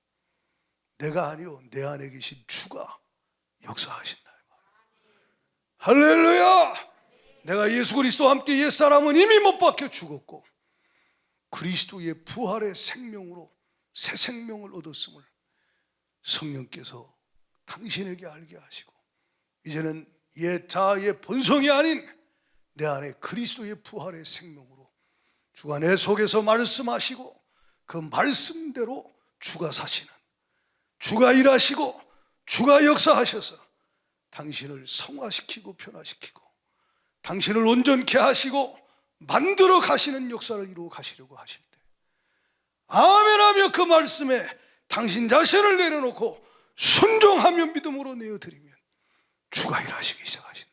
S1: 내가 아니요, 내 안에 계신 주가 역사하신다 이 말이에요. 할렐루야. 내가 예수 그리스도와 함께 옛사람은 이미 못 박혀 죽었고 그리스도의 부활의 생명으로 새 생명을 얻었음을 성령께서 당신에게 알게 하시고 이제는 옛 자아의 본성이 아닌 내 안에 그리스도의 부활의 생명으로 주가 내 속에서 말씀하시고 그 말씀대로 주가 사시는, 주가 일하시고 주가 역사하셔서 당신을 성화시키고 변화시키고 당신을 온전케 하시고 만들어 가시는 역사를 이루어 가시려고 하실 때 아멘하며 그 말씀에 당신 자신을 내려놓고 순종하며 믿음으로 내어드리면 주가 일하시기 시작하신다.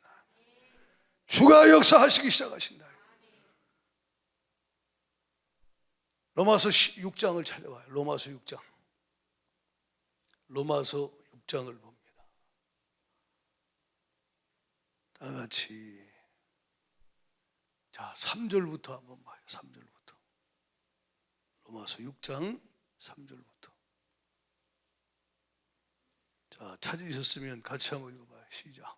S1: 주가 역사하시기 시작하신다. 로마서 6장을 찾아봐요. 로마서 6장. 로마서 6장을 봅니다. 다 같이 자 3절부터 한번 봐요. 3절부터. 로마서 6장 3절부터. 자, 찾으셨으면 같이 한번 읽어봐요. 시작.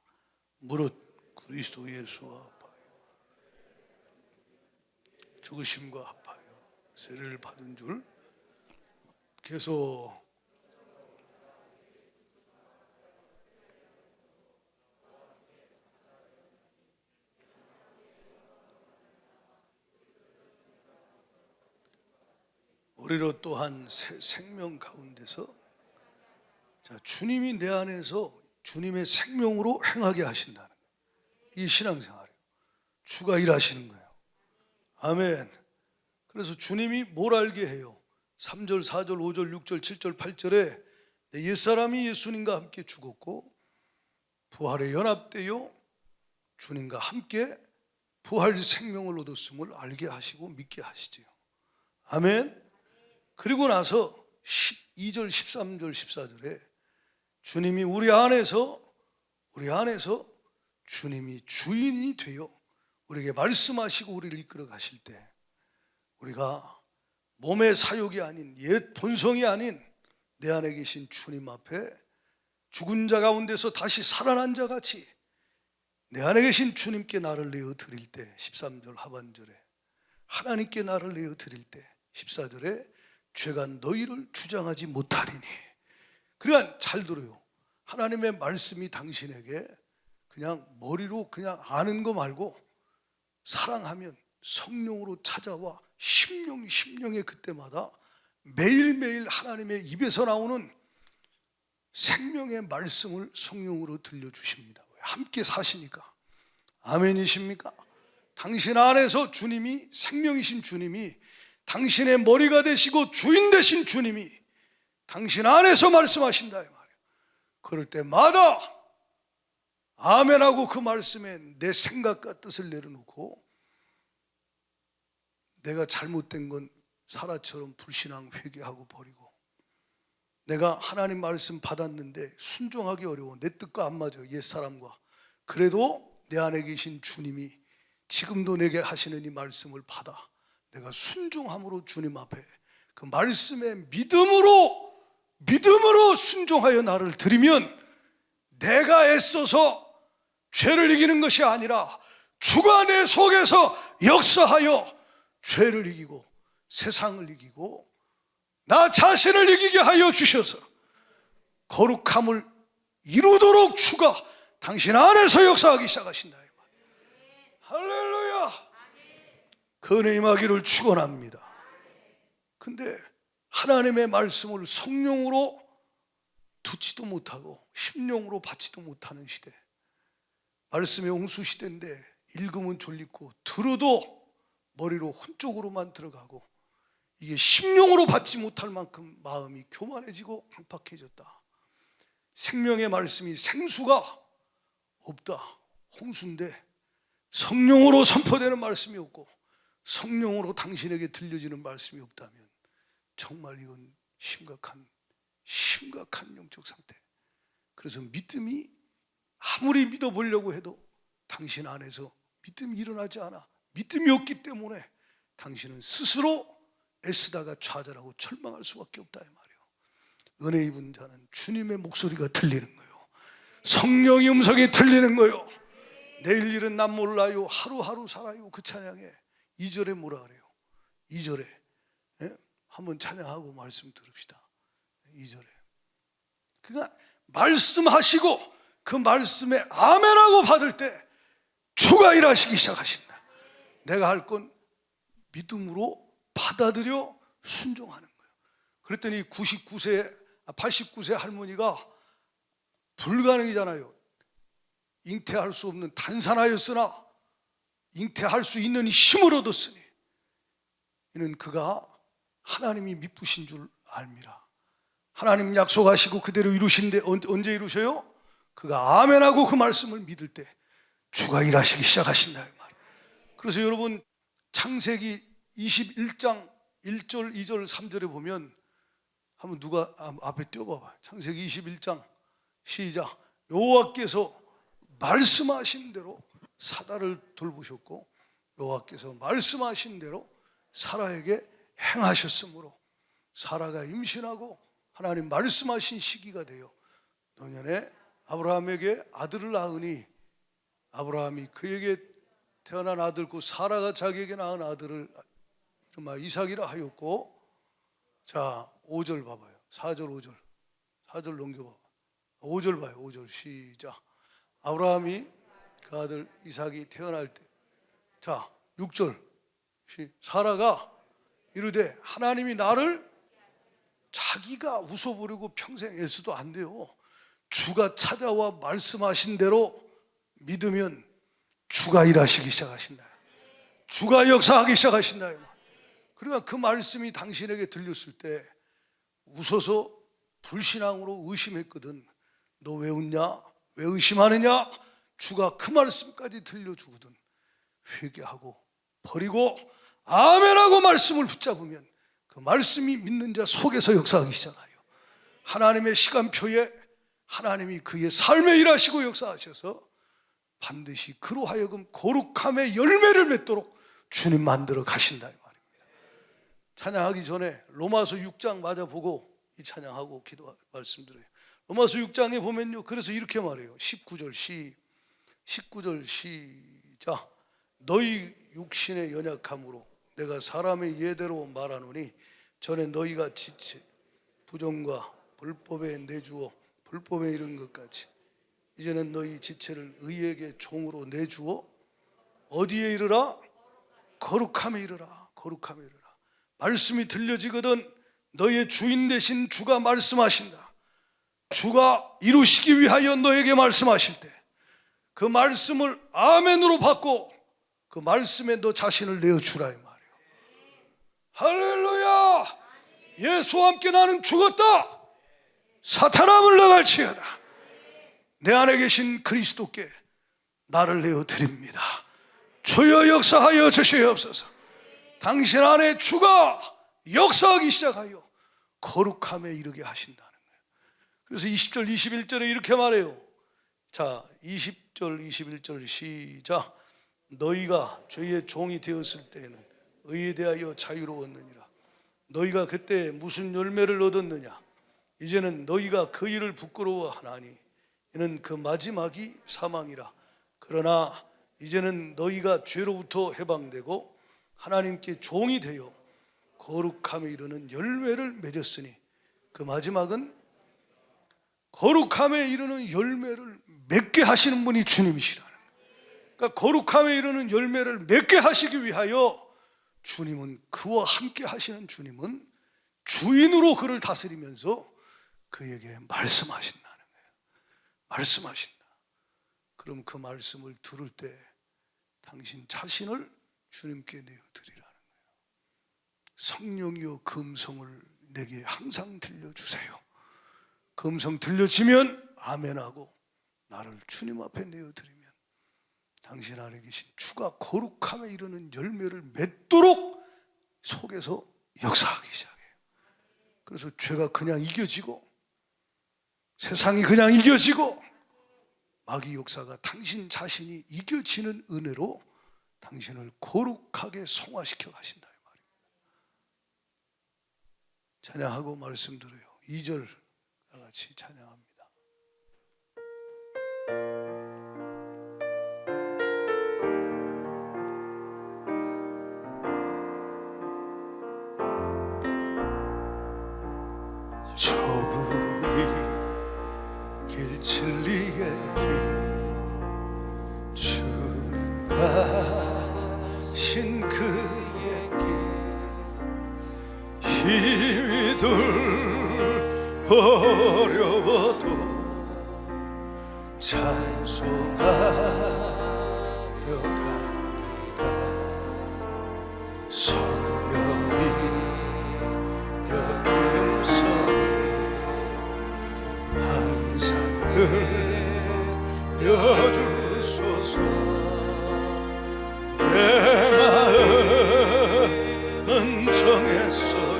S1: 무릇 그리스도 예수와 합하여 죽으심과 합하여 세례를 받은 줄 계속 우리로 또한 새 생명 가운데서 자, 주님이 내 안에서 주님의 생명으로 행하게 하신다는 거예요. 이게 신앙생활이에요. 주가 일하시는 거예요. 아멘. 그래서 주님이 뭘 알게 해요? 3절, 4절, 5절, 6절, 7절, 8절에 옛사람이 예수님과 함께 죽었고 부활에 연합되어 주님과 함께 부활 생명을 얻었음을 알게 하시고 믿게 하시지요. 아멘. 그리고 나서 12절, 13절, 14절에 주님이 우리 안에서 주님이 주인이 되어 우리에게 말씀하시고 우리를 이끌어 가실 때 우리가 몸의 사욕이 아닌 옛 본성이 아닌 내 안에 계신 주님 앞에 죽은 자 가운데서 다시 살아난 자 같이 내 안에 계신 주님께 나를 내어 드릴 때 13절 하반절에 하나님께 나를 내어 드릴 때 14절에 죄가 너희를 주장하지 못하리니. 그러니까 잘 들어요. 하나님의 말씀이 당신에게 그냥 머리로 그냥 아는 거 말고 사랑하면 성령으로 찾아와 심령이 심령의 그때마다 매일매일 하나님의 입에서 나오는 생명의 말씀을 성령으로 들려주십니다. 함께 사시니까. 아멘이십니까? 당신 안에서 주님이, 생명이신 주님이, 당신의 머리가 되시고 주인 되신 주님이 당신 안에서 말씀하신다 이 말이에요. 그럴 때마다 아멘하고 그 말씀에 내 생각과 뜻을 내려놓고 내가 잘못된 건 사라처럼 불신앙 회개하고 버리고, 내가 하나님 말씀 받았는데 순종하기 어려워, 내 뜻과 안 맞아, 옛사람과, 그래도 내 안에 계신 주님이 지금도 내게 하시는 이 말씀을 받아 내가 순종함으로 주님 앞에 그 말씀에 믿음으로 순종하여 나를 드리면, 내가 애써서 죄를 이기는 것이 아니라 주가 내 속에서 역사하여 죄를 이기고 세상을 이기고 나 자신을 이기게 하여 주셔서 거룩함을 이루도록 주가 당신 안에서 역사하기 시작하신다. 할렐루야. 그 은혜 임하기를 축원합니다. 근데 하나님의 말씀을 성령으로 듣지도 못하고 심령으로 받지도 못하는 시대, 말씀의 홍수 시대인데 읽으면 졸리고 들어도 머리로 혼쪽으로만 들어가고 이게 심령으로 받지 못할 만큼 마음이 교만해지고 강팍해졌다. 생명의 말씀이 생수가 없다. 홍수인데 성령으로 선포되는 말씀이 없고 성령으로 당신에게 들려지는 말씀이 없다면 정말 이건 심각한 영적 상태. 그래서 믿음이 아무리 믿어보려고 해도 당신 안에서 믿음이 일어나지 않아. 믿음이 없기 때문에 당신은 스스로 애쓰다가 좌절하고 절망할 수밖에 없다 이 말이에요. 은혜 입은 자는 주님의 목소리가 들리는 거예요. 성령의 음성이 들리는 거예요. 내일 일은 난 몰라요, 하루하루 살아요. 그 찬양에 2절에 뭐라 그래요? 2절에 한번 찬양하고 말씀 들읍시다. 2절에 그러니까 말씀하시고 그 말씀에 아멘하고 받을 때 주가 일하시기 시작하신다. 내가 할 건 믿음으로 받아들여 순종하는 거예요. 그랬더니 89세 할머니가 불가능이잖아요. 잉태할 수 없는 단산하였으나 잉태할 수 있는 힘을 얻었으니 이는 그가 하나님이 미쁘신 줄 알미라. 하나님 약속하시고 그대로 이루신데 언제 이루셔요? 그가 아멘하고 그 말씀을 믿을 때 주가 일하시기 시작하신다 이 말. 그래서 여러분 창세기 21장 1절 2절 3절에 보면 한번 누가 앞에 띄워봐봐. 창세기 21장 시작. 여호와께서 말씀하신 대로 사다를 돌보셨고 여호와께서 말씀하신 대로 사라에게 행하셨으므로 사라가 임신하고 하나님 말씀하신 시기가 되어 노년에 아브라함에게 아들을 낳으니 아브라함이 그에게 태어난 아들 곧 사라가 자기에게 낳은 아들을 이름하 이삭이라 하였고, 자 5절 봐봐요. 4절 4절 넘겨봐. 5절 봐요. 5절 시작. 아브라함이 그 아들 이삭이 태어날 때, 자 6절 사라가 이르되 하나님이 나를, 자기가 웃어보려고 평생 애써도 안 돼요. 주가 찾아와 말씀하신 대로 믿으면 주가 일하시기 시작하신다. 주가 역사하기 시작하신다. 그러니까 그 말씀이 당신에게 들렸을 때 웃어서 불신앙으로 의심했거든. 너 왜 웃냐? 왜 의심하느냐? 주가 그 말씀까지 들려주거든. 회개하고 버리고 아멘하고 말씀을 붙잡으면 그 말씀이 믿는 자 속에서 역사하기 시작해요. 하나님의 시간표에 하나님이 그의 삶에 일하시고 역사하셔서 반드시 그로 하여금 거룩함의 열매를 맺도록 주님 만들어 가신다 이 말입니다. 찬양하기 전에 로마서 6장 맞아 보고 이 찬양하고 기도 말씀드려요. 로마서 6장에 보면요, 그래서 이렇게 말해요. 19절 시작. 너희 육신의 연약함으로 내가 사람의 예대로 말하노니 전에 너희가 지체 부정과 불법에 내주어 불법에 이른 것까지 이제는 너희 지체를 의에게 종으로 내주어 어디에 이르라? 거룩함에 이르라. 거룩함에 이르라. 말씀이 들려지거든 너희의 주인 되신 주가 말씀하신다. 주가 이루시기 위하여 너에게 말씀하실 때 그 말씀을 아멘으로 받고 그 말씀에 너 자신을 내어주라 이 말이에요. 할렐루야. 예수와 함께 나는 죽었다. 사탄아 물러갈지어다. 내 안에 계신 그리스도께 나를 내어드립니다. 주여 역사하여 주시옵소서. 당신 안에 주가 역사하기 시작하여 거룩함에 이르게 하신다는 거예요. 그래서 20절 21절에 이렇게 말해요. 자, 20절 21절 시작. 너희가 죄의 종이 되었을 때에는 의에 대하여 자유로웠느니라. 너희가 그때 무슨 열매를 얻었느냐. 이제는 너희가 그 일을 부끄러워하나니 이는 그 마지막이 사망이라. 그러나 이제는 너희가 죄로부터 해방되고 하나님께 종이 되어 거룩함에 이르는 열매를 맺었으니 그 마지막은 거룩함에 이르는 열매를 맺게 하시는 분이 주님이시라는 거예요. 그러니까 거룩함에 이르는 열매를 맺게 하시기 위하여 주님은, 그와 함께 하시는 주님은 주인으로 그를 다스리면서 그에게 말씀하신다는 거예요. 말씀하신다. 그럼 그 말씀을 들을 때 당신 자신을 주님께 내어드리라는 거예요. 성령이여 그 음성을 내게 항상 들려주세요. 그 음성 들려지면 아멘하고 나를 주님 앞에 내어드리면 당신 안에 계신 주가 거룩함에 이르는 열매를 맺도록 속에서 역사하기 시작해요. 그래서 죄가 그냥 이겨지고 세상이 그냥 이겨지고 마귀 역사가 당신 자신이 이겨지는 은혜로 당신을 거룩하게 성화시켜 가신다 이 말입니다. 찬양하고 말씀드려요. 2절 다 같이 찬양합니다. 저분이 길 진리의 길 주님 가신 그의 길 힘이 들 어려워도 찬송하며 갑니다. 성령이 역음성을 항상 들려주소서. 내 마음은 정했어요.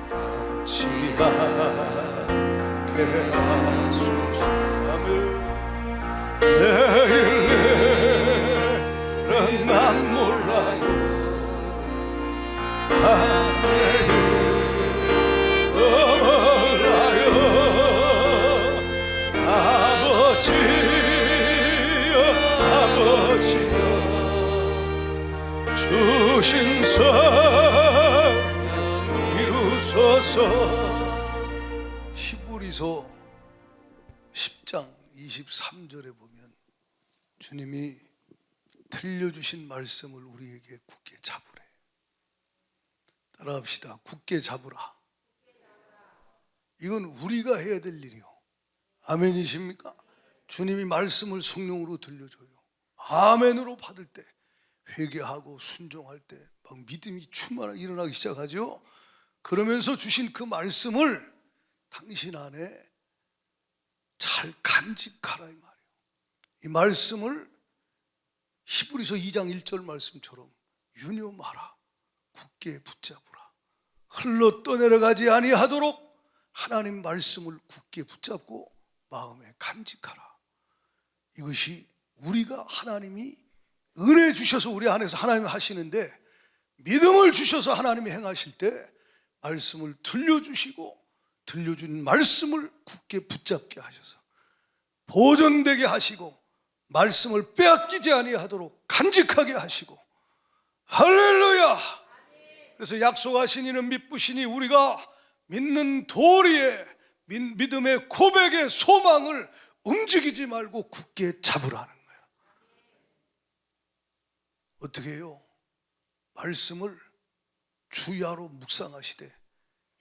S1: 변치 않게 하소서. 내일은 난 몰라요. 내일은 몰라요. 아버지여 아버지여 주신 선 이루소서. 히브리서 10장 23절에 보면 주님이 들려주신 말씀을 우리에게 굳게 잡으래. 따라합시다. 굳게 잡으라. 이건 우리가 해야 될 일이요. 아멘이십니까? 주님이 말씀을 성령으로 들려줘요. 아멘으로 받을 때, 회개하고 순종할 때 막 믿음이 충만하게 일어나기 시작하죠. 그러면서 주신 그 말씀을 당신 안에 잘 간직하라 이 말이에요. 이 말씀을 히브리서 2장 1절 말씀처럼 유념하라. 굳게 붙잡으라. 흘러 떠내려가지 아니하도록 하나님 말씀을 굳게 붙잡고 마음에 간직하라. 이것이 우리가 하나님이 은혜 주셔서 우리 안에서 하나님이 하시는데, 믿음을 주셔서 하나님이 행하실 때 말씀을 들려주시고 들려준 말씀을 굳게 붙잡게 하셔서 보존되게 하시고 말씀을 빼앗기지 아니하도록 간직하게 하시고. 할렐루야. 그래서 약속하신 이는 믿으시니 우리가 믿는 도리에 믿음의 고백의 소망을 움직이지 말고 굳게 잡으라는 거예요. 어떻게 해요? 말씀을 주야로 묵상하시되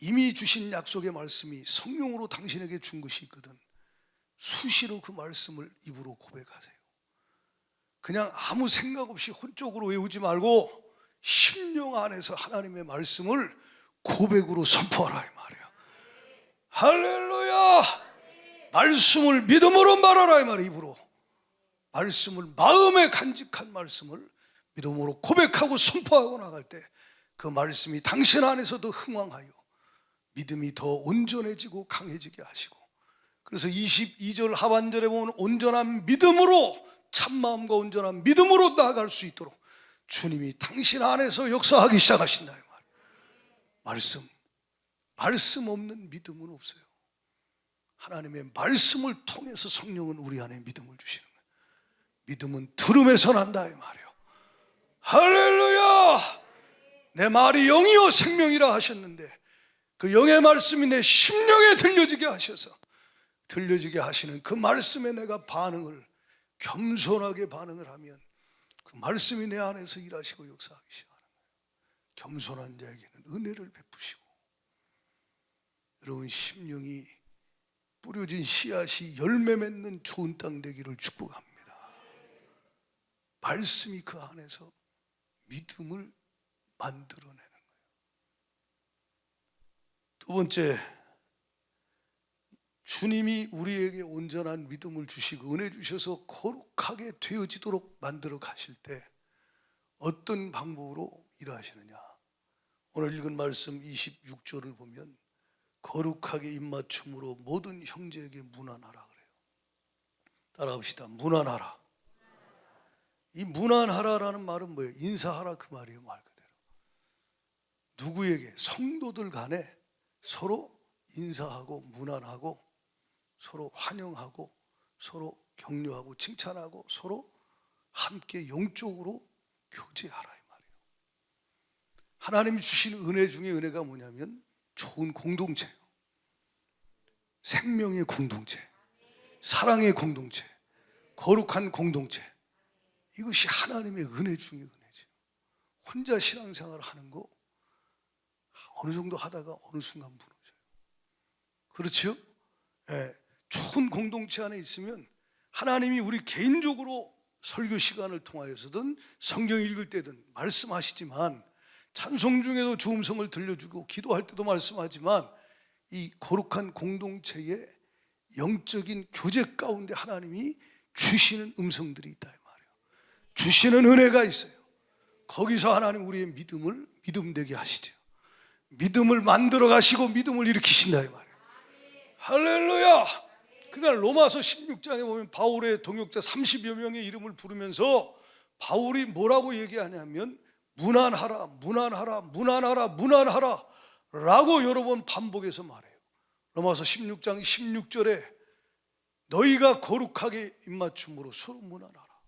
S1: 이미 주신 약속의 말씀이 성령으로 당신에게 준 것이 있거든. 수시로 그 말씀을 입으로 고백하세요. 그냥 아무 생각 없이 혼적으로 외우지 말고 심령 안에서 하나님의 말씀을 고백으로 선포하라 이 말이야. 할렐루야. 말씀을 믿음으로 말하라 이 말이야. 입으로 말씀을, 마음에 간직한 말씀을 믿음으로 고백하고 선포하고 나갈 때 그 말씀이 당신 안에서도 흥왕하여 믿음이 더 온전해지고 강해지게 하시고, 그래서 22절 하반절에 보면 온전한 믿음으로, 참마음과 온전한 믿음으로 나아갈 수 있도록 주님이 당신 안에서 역사하기 시작하신다 이 말. 말씀 없는 믿음은 없어요. 하나님의 말씀을 통해서 성령은 우리 안에 믿음을 주시는 거예요. 믿음은 들음에서 난다 이 말이에요. 할렐루야. 내 말이 영이요 생명이라 하셨는데 그 영의 말씀이 내 심령에 들려지게 하셔서, 들려지게 하시는 그 말씀에 내가 겸손하게 반응을 하면 그 말씀이 내 안에서 일하시고 역사하기 시작하는 거예요. 겸손한 자에게는 은혜를 베푸시고, 여러분 심령이 뿌려진 씨앗이 열매 맺는 좋은 땅 되기를 축복합니다. 말씀이 그 안에서 믿음을 만들어내는 거예요. 두 번째, 주님이 우리에게 온전한 믿음을 주시고 은혜 주셔서 거룩하게 되어지도록 만들어 가실 때 어떤 방법으로 일하시느냐. 오늘 읽은 말씀 26절을 보면 거룩하게 입맞춤으로 모든 형제에게 문안하라 그래요. 따라합시다. 문안하라. 이 문안하라라는 말은 뭐예요? 인사하라 그 말이에요. 말 그대로. 누구에게? 성도들 간에 서로 인사하고 문안하고 서로 환영하고 서로 격려하고 칭찬하고 서로 함께 영적으로 교제하라 이 말이에요. 하나님이 주신 은혜 중에 은혜가 뭐냐면 좋은 공동체예요. 생명의 공동체, 사랑의 공동체, 거룩한 공동체. 이것이 하나님의 은혜 중에 은혜죠. 혼자 신앙생활을 하는 거 어느 정도 하다가 어느 순간 무너져요. 그렇죠? 네. 좋은 공동체 안에 있으면 하나님이 우리 개인적으로 설교 시간을 통하여서든 성경 읽을 때든 말씀하시지만, 찬송 중에도 주 음성을 들려주고 기도할 때도 말씀하지만, 이 거룩한 공동체의 영적인 교제 가운데 하나님이 주시는 음성들이 있다 이 말이에요. 주시는 은혜가 있어요. 거기서 하나님 우리의 믿음을 믿음되게 하시죠. 믿음을 만들어 가시고 믿음을 일으키신다 이 말이에요. 할렐루야. 그러니까 로마서 16장에 보면 바울의 동역자 30여 명의 이름을 부르면서 바울이 뭐라고 얘기하냐면 문안하라, 문안하라, 문안하라, 문안하라 라고 여러 번 반복해서 말해요. 로마서 16장 16절에 너희가 거룩하게 입맞춤으로 서로 문안하라,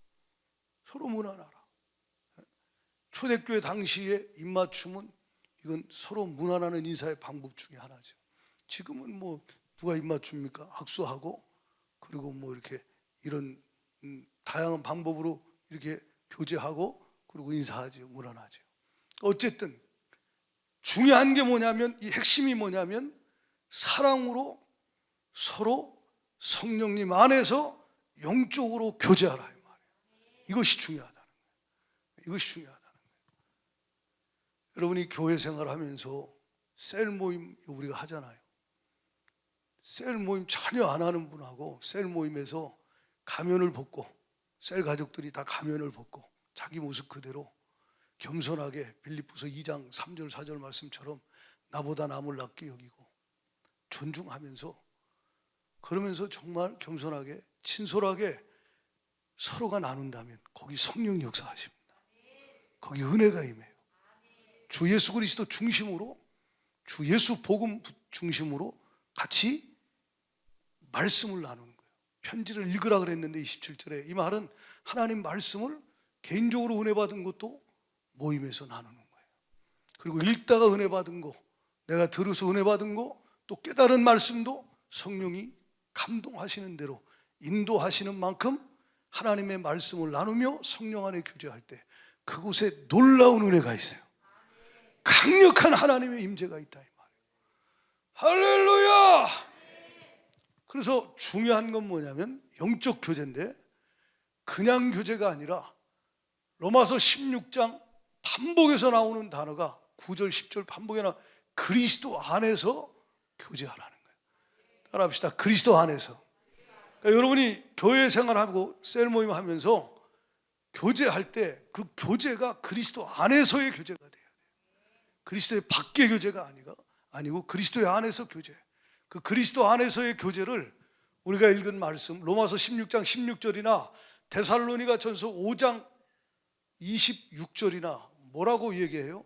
S1: 서로 문안하라. 초대교회 당시에 입맞춤은 이건 서로 문안하는 인사의 방법 중에 하나죠. 지금은 뭐 누가 입맞춥니까? 악수하고 그리고 뭐 이렇게 이런 다양한 방법으로 이렇게 교제하고 그리고 인사하죠. 문안하죠. 어쨌든 중요한 게 뭐냐면, 이 핵심이 뭐냐면 사랑으로 서로 성령님 안에서 영적으로 교제하라 이 말이에요. 이것이 중요하다는 거예요. 이것이 중요하다는 거예요. 여러분이 교회 생활하면서 셀 모임 우리가 하잖아요. 셀 모임 전혀 안 하는 분하고 셀 모임에서 가면을 벗고, 셀 가족들이 다 가면을 벗고 자기 모습 그대로 겸손하게 빌립보서 2장 3절 4절 말씀처럼 나보다 남을 낮게 여기고 존중하면서, 그러면서 정말 겸손하게 친솔하게 서로가 나눈다면 거기 성령이 역사하십니다. 거기 은혜가 임해요. 주 예수 그리스도 중심으로, 주 예수 복음 중심으로 같이 말씀을 나누는 거예요. 편지를 읽으라 그랬는데 27절에 이 말은 하나님 말씀을 개인적으로 은혜 받은 것도 모임에서 나누는 거예요. 그리고 읽다가 은혜 받은 거, 내가 들어서 은혜 받은 거, 또 깨달은 말씀도 성령이 감동하시는 대로 인도하시는 만큼 하나님의 말씀을 나누며 성령 안에 교제할 때 그곳에 놀라운 은혜가 있어요. 강력한 하나님의 임재가 있다 이 말이에요. 할렐루야. 그래서 중요한 건 뭐냐면 영적 교제인데 그냥 교제가 아니라 로마서 16장 반복해서 나오는 단어가 9절 10절 반복에 나와 그리스도 안에서 교제하라는 거예요. 따라합시다. 그리스도 안에서. 그러니까 여러분이 교회 생활하고 셀 모임 하면서 교제할 때 그 교제가 그리스도 안에서의 교제가 돼야 돼요. 그리스도의 밖의 교제가 아니고 그리스도의 안에서 교제. 그 그리스도 안에서의 교제를 우리가 읽은 말씀 로마서 16장 16절이나 데살로니가 전서 5장 26절이나 뭐라고 얘기해요?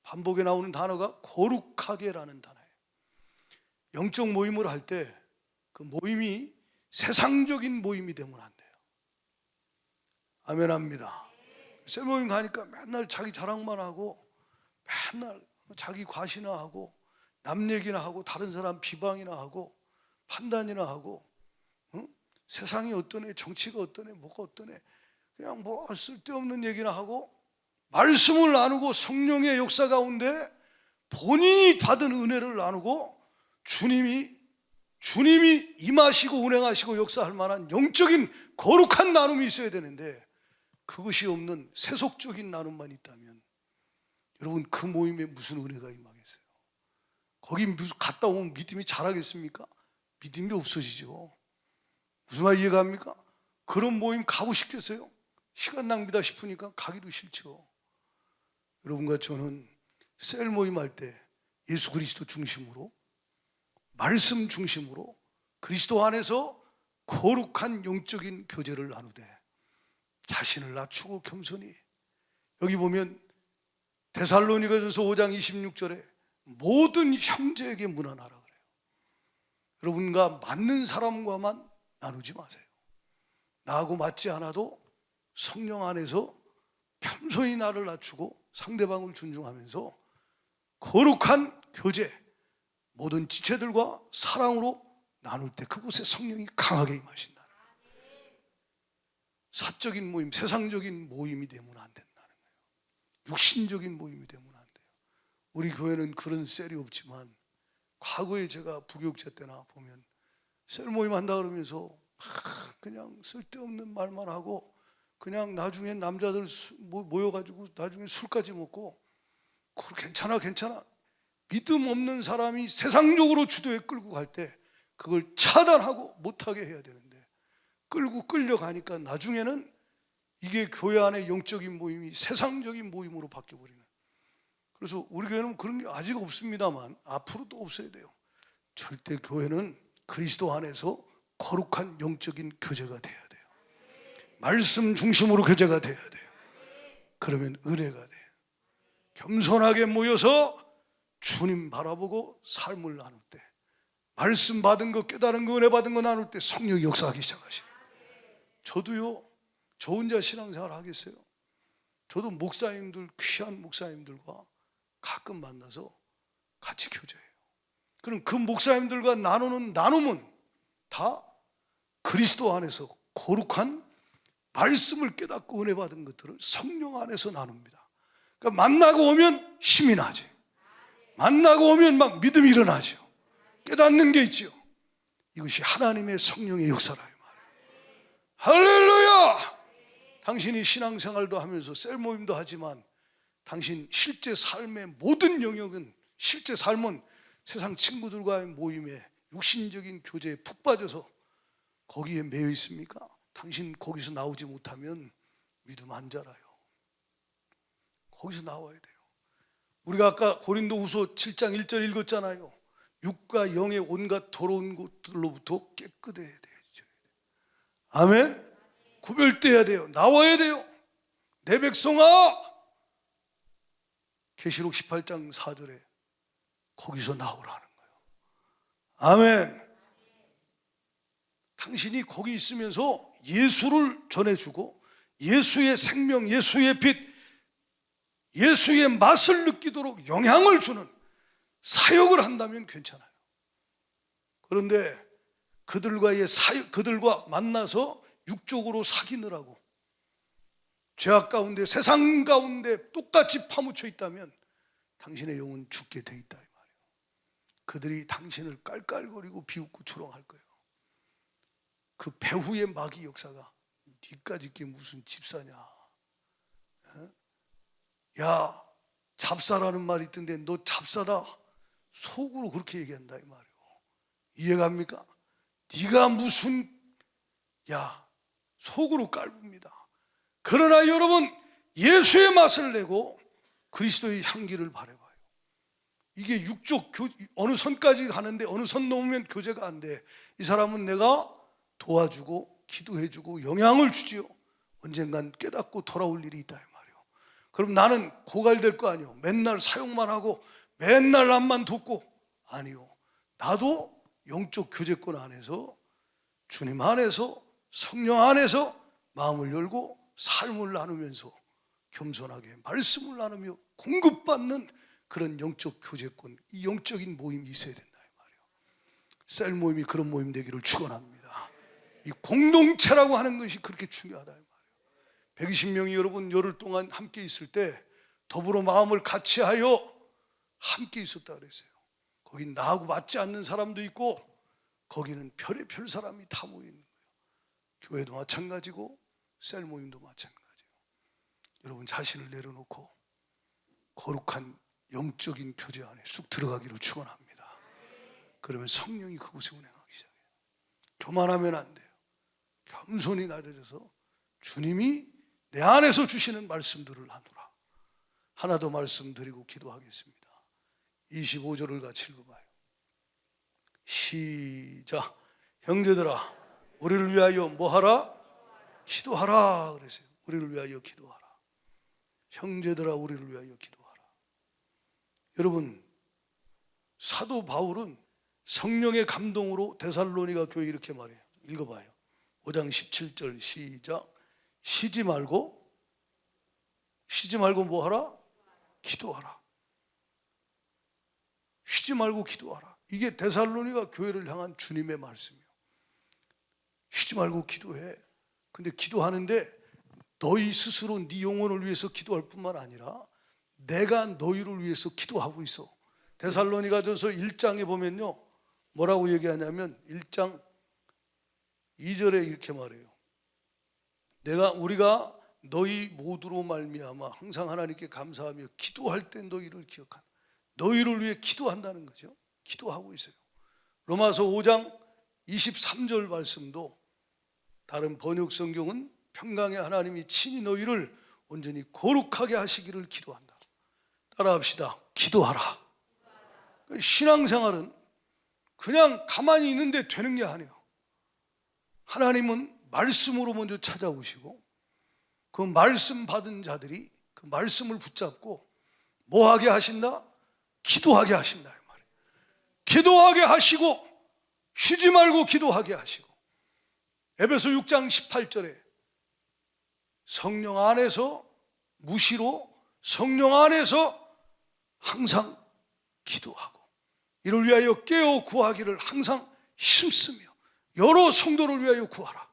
S1: 반복에 나오는 단어가 거룩하게라는 단어예요. 영적 모임을 할 때 그 모임이 세상적인 모임이 되면 안 돼요. 아멘 합니다. 셀 모임 가니까 맨날 자기 자랑만 하고 맨날 자기 과시나 하고 남 얘기나 하고 다른 사람 비방이나 하고 판단이나 하고 세상이 어떠네, 정치가 어떠네, 뭐가 어떠네, 그냥 뭐 쓸데없는 얘기나 하고 말씀을 나누고 성령의 역사 가운데 본인이 받은 은혜를 나누고 주님이 임하시고 운행하시고 역사할 만한 영적인 거룩한 나눔이 있어야 되는데 그것이 없는 세속적인 나눔만 있다면 여러분 그 모임에 무슨 은혜가 임하겠어요? 거기 갔다 오면 믿음이 자라겠습니까? 믿음이 없어지죠. 무슨 말 이해갑니까? 그런 모임 가고 싶겠어요? 시간 낭비다 싶으니까 가기도 싫죠. 여러분과 저는 셀 모임 할 때 예수 그리스도 중심으로 말씀 중심으로 그리스도 안에서 거룩한 영적인 교제를 나누되 자신을 낮추고 겸손히 여기 보면 데살로니가전서 5장 26절에 모든 형제에게 문안하라 그래요. 여러분과 맞는 사람과만 나누지 마세요. 나하고 맞지 않아도 성령 안에서 겸손히 나를 낮추고 상대방을 존중하면서 거룩한 교제 모든 지체들과 사랑으로 나눌 때 그곳에 성령이 강하게 임하신다. 사적인 모임, 세상적인 모임이 되면 안 된다는 거예요. 육신적인 모임이 되면 안 돼요. 우리 교회는 그런 셀이 없지만 과거에 제가 부교육자 때나 보면 셀 모임 한다 그러면서 그냥 쓸데없는 말만 하고 그냥 나중에 남자들 모여가지고 나중에 술까지 먹고 괜찮아 믿음 없는 사람이 세상적으로 주도에 끌고 갈 때 그걸 차단하고 못하게 해야 되는데 끌고 끌려가니까 나중에는 이게 교회 안의 영적인 모임이 세상적인 모임으로 바뀌어버리는. 그래서 우리 교회는 그런 게 아직 없습니다만 앞으로도 없어야 돼요. 절대 교회는 그리스도 안에서 거룩한 영적인 교제가 돼야 돼요. 말씀 중심으로 교제가 돼야 돼요. 그러면 은혜가 돼요. 겸손하게 모여서 주님 바라보고 삶을 나눌 때 말씀 받은 거 깨달은 거 은혜 받은 거 나눌 때 성령이 역사하기 시작하시네요. 저도요 저 혼자 신앙생활 하겠어요? 저도 목사님들 귀한 목사님들과 가끔 만나서 같이 교제해요. 그럼 그 목사님들과 나누는 나눔은 다 그리스도 안에서 거룩한 말씀을 깨닫고 은혜 받은 것들을 성령 안에서 나눕니다. 그러니까 만나고 오면 힘이 나지. 만나고 오면 막 믿음이 일어나죠. 깨닫는 게 있죠. 이것이 하나님의 성령의 역사라 이 말이에요. 할렐루야. 당신이 신앙생활도 하면서 셀 모임도 하지만 당신 실제 삶의 모든 영역은 실제 삶은 세상 친구들과의 모임에 육신적인 교제에 푹 빠져서 거기에 매여 있습니까? 당신 거기서 나오지 못하면 믿음 안 자라요. 거기서 나와야 돼요. 우리가 아까 고린도후서 7장 1절 읽었잖아요. 육과 영의 온갖 더러운 것들로부터 깨끗해야 돼요. 아멘. 구별돼야 돼요. 나와야 돼요. 내 백성아, 계시록 18장 4절에 거기서 나오라는 거예요. 아멘. 당신이 거기 있으면서 예수를 전해주고 예수의 생명, 예수의 빛, 예수의 맛을 느끼도록 영향을 주는 사역을 한다면 괜찮아요. 그런데 그들과 만나서 육적으로 사귀느라고 죄악 가운데 세상 가운데 똑같이 파묻혀 있다면 당신의 영은 죽게 돼 있다 이 말이에요. 그들이 당신을 깔깔거리고 비웃고 조롱할 거예요. 그 배후의 마귀 역사가 니까짓 게 무슨 집사냐, 야 잡사라는 말이 있던데 너 잡사다, 속으로 그렇게 얘기한다 이 말이에요. 이해갑니까? 네가 무슨, 야 속으로 깔봅니다. 그러나 여러분, 예수의 맛을 내고 그리스도의 향기를 바라봐요. 이게 육적 어느 선까지 가는데 어느 선 넘으면 교제가 안 돼. 이 사람은 내가 도와주고 기도해주고 영향을 주지요. 언젠간 깨닫고 돌아올 일이 있다 이 말이에요. 그럼 나는 고갈될 거 아니요, 맨날 사용만 하고 맨날 남만 돕고, 아니요, 나도 영적 교제권 안에서, 주님 안에서, 성령 안에서 마음을 열고 삶을 나누면서 겸손하게 말씀을 나누며 공급받는 그런 영적 교제권, 이 영적인 모임이 있어야 된다 이 말이에요. 셀 모임이 그런 모임 되기를 축원합니다. 이 공동체라고 하는 것이 그렇게 중요하다 이 말이에요. 120명이 여러분 열흘 동안 함께 있을 때 더불어 마음을 같이하여 함께 있었다 그랬어요. 거긴 나하고 맞지 않는 사람도 있고 거기는 별의별 사람이 다 모여 있는 거예요. 교회도 마찬가지고 셀 모임도 마찬가지예요. 여러분 자신을 내려놓고 거룩한 영적인 교제 안에 쑥 들어가기를 축원합니다. 그러면 성령이 그곳에 운행하기 시작해요. 교만하면 안 돼요. 겸손히 낮아져서 주님이 내 안에서 주시는 말씀들을 하노라. 하나 더 말씀드리고 기도하겠습니다. 25절을 같이 읽어봐요. 시작. 형제들아 우리를 위하여 뭐하라? 기도하라 그랬어요. 우리를 위하여 기도하라. 형제들아 우리를 위하여 기도하라. 여러분, 사도 바울은 성령의 감동으로 데살로니가 교회 이렇게 말해요. 읽어봐요. 5장 17절 시작. 쉬지 말고 뭐하라? 기도하라. 쉬지 말고 기도하라. 이게 데살로니가 교회를 향한 주님의 말씀이에요. 쉬지 말고 기도해. 근데 기도하는데 너희 스스로 네 영혼을 위해서 기도할 뿐만 아니라 내가 너희를 위해서 기도하고 있어. 데살로니가전서 1장에 보면요 뭐라고 얘기하냐면 1장 2절에 이렇게 말해요. 우리가 너희 모두로 말미암아 항상 하나님께 감사하며 기도할 때 너희를 기억한다. 너희를 위해 기도한다는 거죠. 기도하고 있어요. 로마서 5장 23절 말씀도 다른 번역 성경은 평강의 하나님이 친히 너희를 온전히 거룩하게 하시기를 기도한다. 따라합시다. 기도하라. 신앙생활은 그냥 가만히 있는데 되는 게 아니에요. 하나님은 말씀으로 먼저 찾아오시고 그 말씀 받은 자들이 그 말씀을 붙잡고 뭐 하게 하신다? 기도하게 하신다 이 말이에요. 기도하게 하시고 쉬지 말고 기도하게 하시고 에베소 6장 18절에 성령 안에서 무시로 성령 안에서 항상 기도하고 이를 위하여 깨어 구하기를 항상 힘쓰며 여러 성도를 위하여 구하라.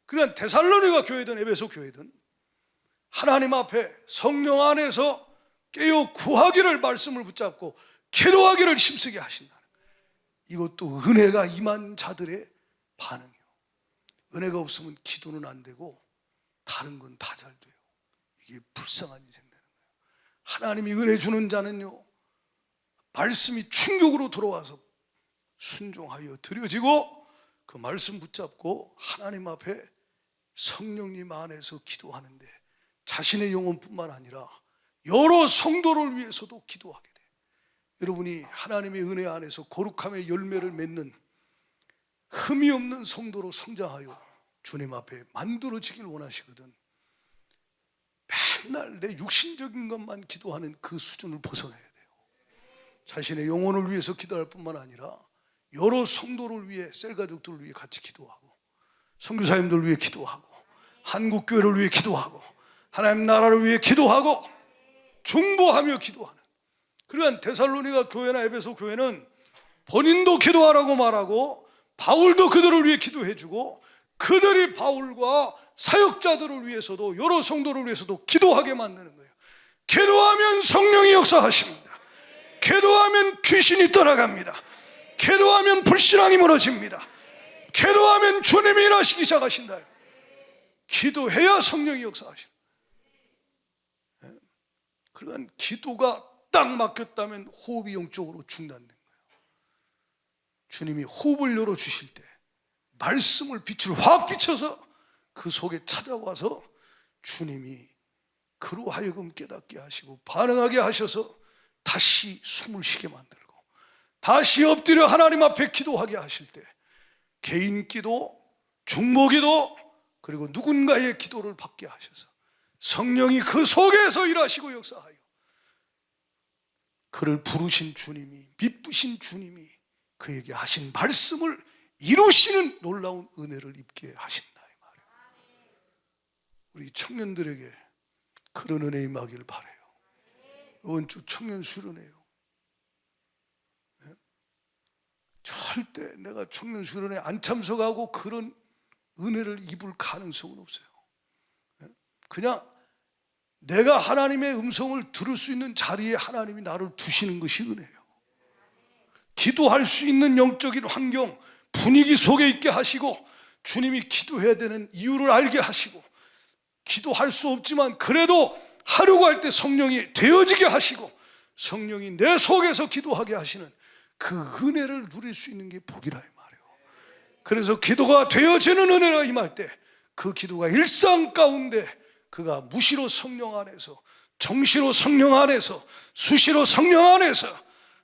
S1: 그러니까 데살로니가 교회든 에베소 교회든 하나님 앞에 성령 안에서 깨어 구하기를 말씀을 붙잡고 기도하기를 힘쓰게 하신다는 거예요. 이것도 은혜가 임한 자들의 반응이에요. 은혜가 없으면 기도는 안 되고 다른 건 다 잘 돼요. 이게 불쌍한 인생 되는 거예요. 하나님이 은혜 주는 자는요 말씀이 충격으로 들어와서 순종하여 드려지고 그 말씀 붙잡고 하나님 앞에 성령님 안에서 기도하는데 자신의 영혼뿐만 아니라 여러 성도를 위해서도 기도하게 돼요. 여러분이 하나님의 은혜 안에서 거룩함의 열매를 맺는 흠이 없는 성도로 성장하여 주님 앞에 만들어지길 원하시거든 맨날 내 육신적인 것만 기도하는 그 수준을 벗어나야 돼요. 자신의 영혼을 위해서 기도할 뿐만 아니라 여러 성도를 위해, 셀가족들을 위해 같이 기도하고 선교사님들을 위해 기도하고 한국교회를 위해 기도하고 하나님 나라를 위해 기도하고 중보하며 기도하는. 그러니까 데살로니가 교회나 에베소 교회는 본인도 기도하라고 말하고 바울도 그들을 위해 기도해주고 그들이 바울과 사역자들을 위해서도 여러 성도를 위해서도 기도하게 만드는 거예요. 기도하면 성령이 역사하십니다. 기도하면 귀신이 떠나갑니다. 기도하면 불신앙이 무너집니다. 기도하면 주님이 일하시기 시작하신다. 기도해야 성령이 역사하시는. 그러니까 기도가 딱 막혔다면 호흡이 영적으로 중단된 거예요. 주님이 호흡을 열어주실 때 말씀을 빛을 확 비춰서 그 속에 찾아와서 주님이 그로 하여금 깨닫게 하시고 반응하게 하셔서 다시 숨을 쉬게 만들고 다시 엎드려 하나님 앞에 기도하게 하실 때 개인 기도, 중보 기도, 그리고 누군가의 기도를 받게 하셔서 성령이 그 속에서 일하시고 역사하여 그를 부르신 주님이, 믿으신 주님이 그에게 하신 말씀을 이루시는 놀라운 은혜를 입게 하신다 이 말이에요. 우리 청년들에게 그런 은혜 임하기를 바라요. 이번 주 청년 수련회요. 절대 내가 청년 수련회 안 참석하고 그런 은혜를 입을 가능성은 없어요. 그냥 내가 하나님의 음성을 들을 수 있는 자리에 하나님이 나를 두시는 것이 은혜예요. 기도할 수 있는 영적인 환경, 분위기 속에 있게 하시고 주님이 기도해야 되는 이유를 알게 하시고 기도할 수 없지만 그래도 하려고 할 때 성령이 되어지게 하시고 성령이 내 속에서 기도하게 하시는 그 은혜를 누릴 수 있는 게 복이라 이 말이에요. 그래서 기도가 되어지는 은혜가 임할 때 그 기도가 일상 가운데 그가 무시로 성령 안에서, 정시로 성령 안에서, 수시로 성령 안에서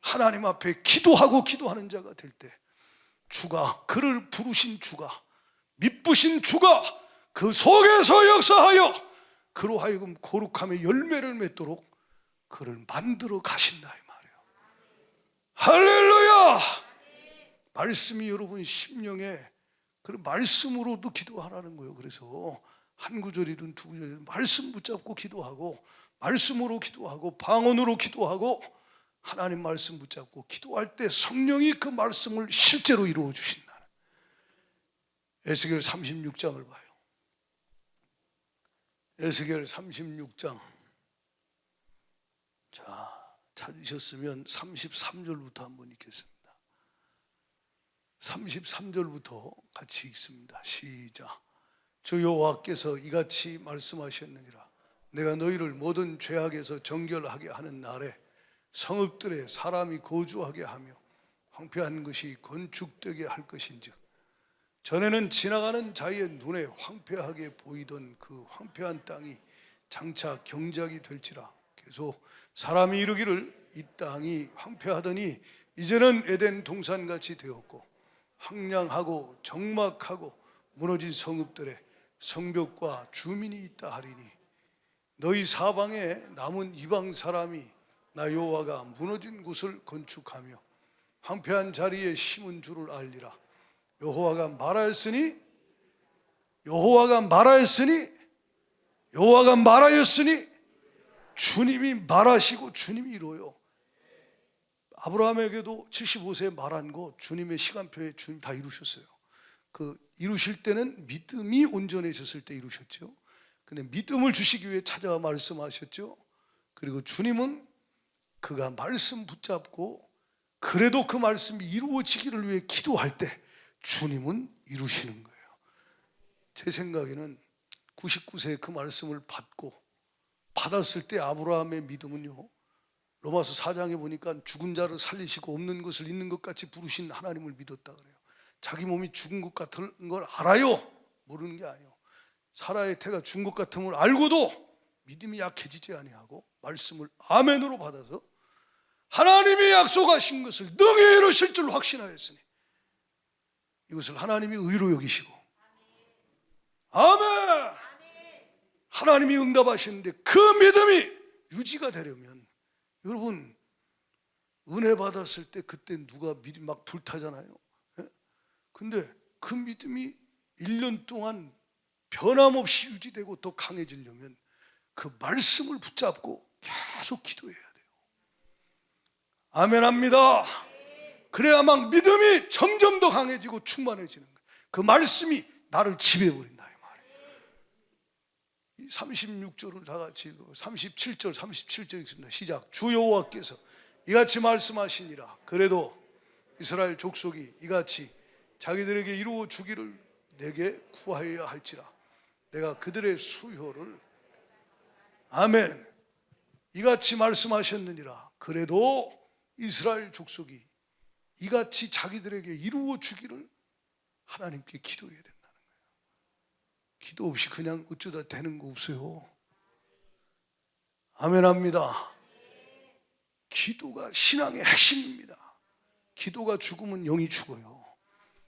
S1: 하나님 앞에 기도하고 기도하는 자가 될 때 주가, 그를 부르신 주가, 믿으신 주가 그 속에서 역사하여 그로 하여금 거룩함의 열매를 맺도록 그를 만들어 가신다 이 말이에요. 할렐루야! 말씀이 여러분 심령에 그런 말씀으로도 기도하라는 거예요. 그래서 한 구절이든 두 구절이든 말씀 붙잡고 기도하고 말씀으로 기도하고 방언으로 기도하고 하나님 말씀 붙잡고 기도할 때 성령이 그 말씀을 실제로 이루어 주신다. 에스겔 36장을 봐요. 에스겔 36장. 자, 찾으셨으면 33절부터 한번 읽겠습니다. 33절부터 같이 읽습니다. 시작. 주 여호와께서 이같이 말씀하셨느니라. 내가 너희를 모든 죄악에서 정결하게 하는 날에 성읍들에 사람이 거주하게 하며 황폐한 것이 건축되게 할 것인즉 전에는 지나가는 자의 눈에 황폐하게 보이던 그 황폐한 땅이 장차 경작이 될지라. 계속 사람이 이르기를 이 땅이 황폐하더니 이제는 에덴 동산같이 되었고 황량하고 적막하고 무너진 성읍들에 성벽과 주민이 있다 하리니 너희 사방에 남은 이방 사람이 나 여호와가 무너진 곳을 건축하며 황폐한 자리에 심은 줄을 알리라. 여호와가 말하였으니 주님이 말하시고 주님이 이루어요. 아브라함에게도 75세에 말한 거 주님의 시간표에 주님 다 이루셨어요. 그 이루실 때는 믿음이 온전해졌을 때 이루셨죠. 근데 믿음을 주시기 위해 찾아와 말씀하셨죠. 그리고 주님은 그가 말씀 붙잡고 그래도 그 말씀이 이루어지기를 위해 기도할 때 주님은 이루시는 거예요. 제 생각에는 99세에 그 말씀을 받았을 때 아브라함의 믿음은요, 로마서 4장에 보니까 죽은 자를 살리시고 없는 것을 있는 것 같이 부르신 하나님을 믿었다 그래요. 자기 몸이 죽은 것 같은 걸 알아요. 모르는 게 아니에요. 사라의 태가 죽은 것 같은 걸 알고도 믿음이 약해지지 아니하고 말씀을 아멘으로 받아서 하나님이 약속하신 것을 능히 이루실 줄 확신하였으니 이것을 하나님이 의로 여기시고 아멘! 하나님이 응답하시는데 그 믿음이 유지가 되려면 여러분 은혜 받았을 때 그때 누가 믿음 막 불타잖아요. 근데 그 믿음이 1년 동안 변함없이 유지되고 더 강해지려면 그 말씀을 붙잡고 계속 기도해야 돼요. 아멘합니다. 그래야 막 믿음이 점점 더 강해지고 충만해지는 거예요. 그 말씀이 나를 지배해버린다 이 말이에요. 36절을 다 같이 읽고 37절 읽습니다. 시작. 주 여호와께서 이같이 말씀하시니라. 그래도 이스라엘 족속이 이같이 자기들에게 이루어 주기를 내게 구하여야 할지라. 내가 그들의 수효를, 아멘, 이같이 말씀하셨느니라. 그래도 이스라엘 족속이 이같이 자기들에게 이루어 주기를 하나님께 기도해야 된다는 거예요. 기도 없이 그냥 어쩌다 되는 거 없어요. 아멘 합니다. 기도가 신앙의 핵심입니다. 기도가 죽으면 영이 죽어요.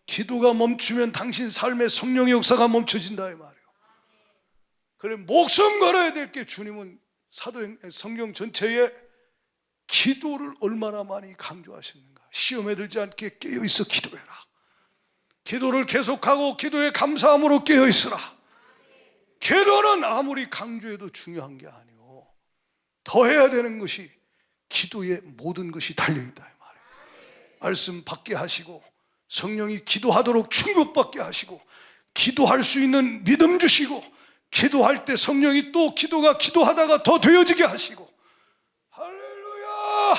S1: 기도가 멈추면 당신 삶의 성령의 역사가 멈춰진다 이 말이에요. 그래, 목숨 걸어야 될 게, 주님은 성경 전체에 기도를 얼마나 많이 강조하셨는가. 시험에 들지 않게 깨어있어 기도해라. 기도를 계속하고 기도에 감사함으로 깨어있으라. 기도는 아무리 강조해도 중요한 게 아니오. 더 해야 되는 것이 기도에 모든 것이 달려있다 이 말이에요. 말씀 받게 하시고 성령이 기도하도록 충격받게 하시고 기도할 수 있는 믿음 주시고 기도할 때 성령이 또 기도가 기도하다가 더 되어지게 하시고, 할렐루야.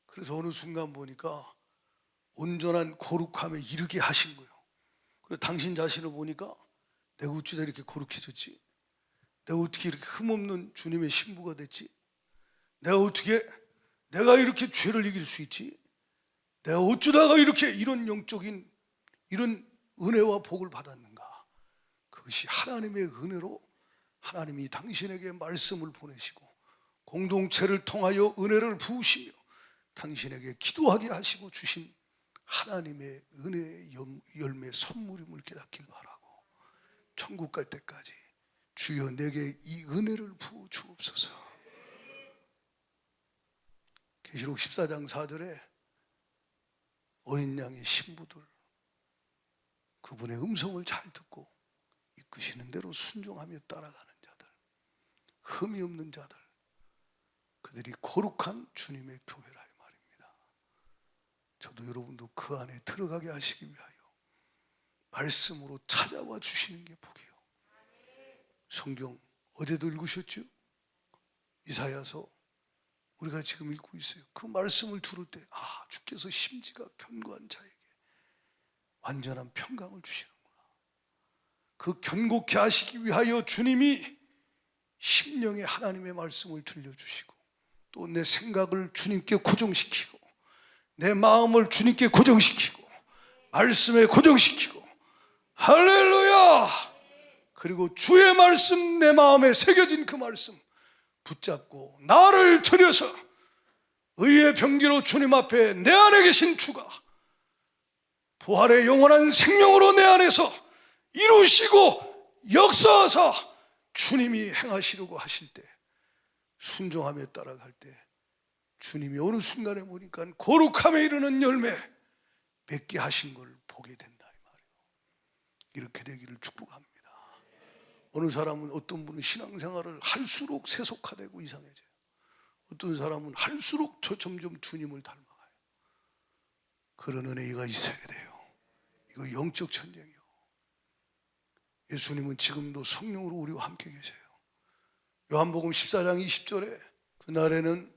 S1: 그래서 어느 순간 보니까 온전한 거룩함에 이르게 하신 거예요. 그래서 당신 자신을 보니까 내가 어찌다 이렇게 거룩해졌지? 내가 어떻게 이렇게 흠없는 주님의 신부가 됐지? 내가 이렇게 죄를 이길 수 있지? 내가 어쩌다가 이렇게 이런 영적인 이런 은혜와 복을 받았는가? 그것이 하나님의 은혜로 하나님이 당신에게 말씀을 보내시고 공동체를 통하여 은혜를 부으시며 당신에게 기도하게 하시고 주신 하나님의 은혜의 열매 선물임을 깨닫길 바라고, 천국 갈 때까지 주여 내게 이 은혜를 부어 주옵소서. 계시록 14장 4절에 어린 양의 신부들, 그분의 음성을 잘 듣고 이끄시는 대로 순종하며 따라가는 자들, 흠이 없는 자들, 그들이 거룩한 주님의 교회라 이 말입니다. 저도 여러분도 그 안에 들어가게 하시기 위하여 말씀으로 찾아와 주시는 게 복이에요. 성경 어제도 읽으셨죠? 이사야서 우리가 지금 읽고 있어요. 그 말씀을 들을 때 주께서 심지가 견고한 자에게 완전한 평강을 주시는구나. 그 견고케 하시기 위하여 주님이 심령에 하나님의 말씀을 들려주시고 또 내 생각을 주님께 고정시키고 내 마음을 주님께 고정시키고 말씀에 고정시키고, 할렐루야. 그리고 주의 말씀 내 마음에 새겨진 그 말씀 붙잡고 나를 들여서 의의 병기로 주님 앞에 내 안에 계신 주가 부활의 영원한 생명으로 내 안에서 이루시고 역사하사 주님이 행하시려고 하실 때 순종하며 따라갈 때 주님이 어느 순간에 보니까 거룩함에 이르는 열매 맺게 하신 걸 보게 된다 이 말이에요. 이렇게 되기를 축복합니다. 어느 사람은, 어떤 분은 신앙생활을 할수록 세속화되고 이상해져요. 어떤 사람은 할수록 점점 주님을 닮아가요. 그런 은혜가 있어야 돼요. 이거 영적 전쟁이요. 예수님은 지금도 성령으로 우리와 함께 계세요. 요한복음 14장 20절에 그날에는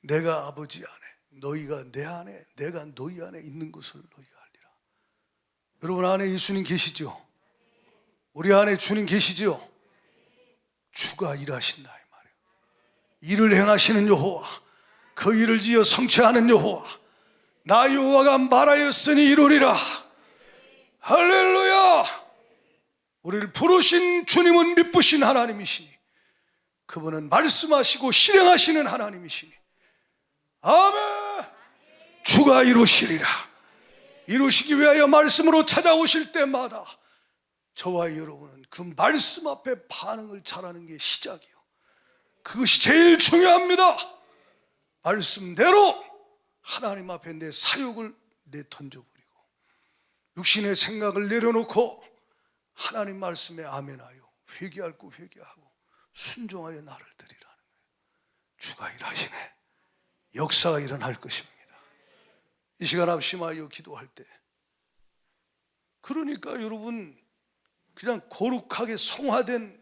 S1: 내가 아버지 안에, 너희가 내 안에, 내가 너희 안에 있는 것을 너희가 알리라. 여러분 안에 예수님 계시죠? 우리 안에 주님 계시죠? 주가 일하신다 이 말이에요. 일을 행하시는 여호와, 그 일을 지어 성취하는 여호와, 나 여호와가 말하였으니 이루리라. 할렐루야. 우리를 부르신 주님은 미쁘신 하나님이시니 그분은 말씀하시고 실행하시는 하나님이시니, 아멘. 주가 이루시리라. 이루시기 위하여 말씀으로 찾아오실 때마다 저와 여러분은 그 말씀 앞에 반응을 잘하는 게 시작이에요. 그것이 제일 중요합니다. 말씀대로 하나님 앞에 내 사욕을 내던져버리고 육신의 생각을 내려놓고 하나님 말씀에 아멘하여 회개할 거 회개하고 순종하여 나를 드리라는 거예요. 주가 일하시네. 역사가 일어날 것입니다. 이 시간 합심하여 기도할 때, 그러니까 여러분 그냥 거룩하게 성화된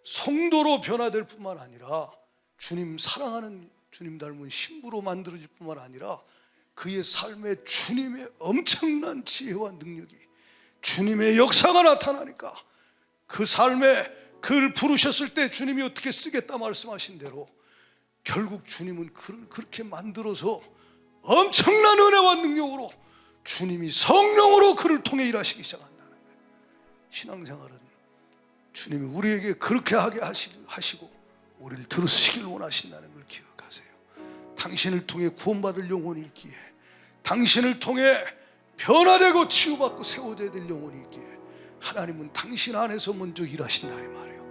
S1: 성도로 변화될 뿐만 아니라 주님 사랑하는 주님 닮은 신부로 만들어질 뿐만 아니라 그의 삶에 주님의 엄청난 지혜와 능력이, 주님의 역사가 나타나니까 그 삶에 그를 부르셨을 때 주님이 어떻게 쓰겠다 말씀하신 대로 결국 주님은 그를 그렇게 만들어서 엄청난 은혜와 능력으로 주님이 성령으로 그를 통해 일하시기 시작한다는 거예요. 신앙생활은 주님이 우리에게 그렇게 하게 하시고 우리를 들으시길 원하신다는 걸 기억하세요. 당신을 통해 구원받을 영혼이 있기에, 당신을 통해 변화되고 치유받고 세워져야 될 영혼이 있기에 하나님은 당신 안에서 먼저 일하신다 이 말이에요.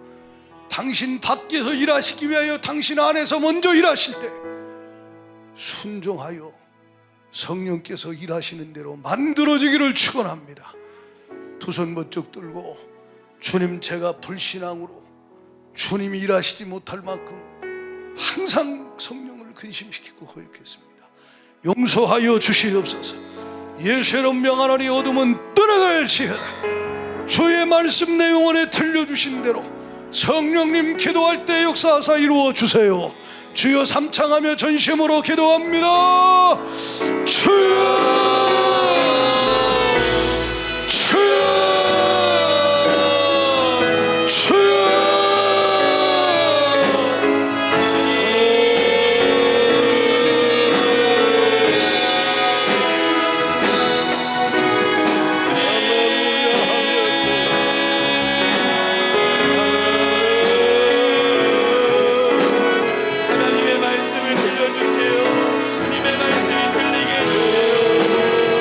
S1: 당신 밖에서 일하시기 위하여 당신 안에서 먼저 일하실 때 순종하여 성령께서 일하시는 대로 만들어지기를 축원합니다. 두 손 번쩍 들고 주님, 제가 불신앙으로 주님이 일하시지 못할 만큼 항상 성령을 근심시키고 허역했습니다. 용서하여 주시옵소서. 예수의 이름 명하노니 어둠은 떠나갈지어다. 주의 말씀 내 영혼에 들려주신 대로 성령님 기도할 때 역사하사 이루어 주세요. 주여 삼창하며 전심으로 기도합니다. 주여, 주여,
S2: 하나님의 말씀을 들려주세요. 주님의 말씀이 들리게 해주세요.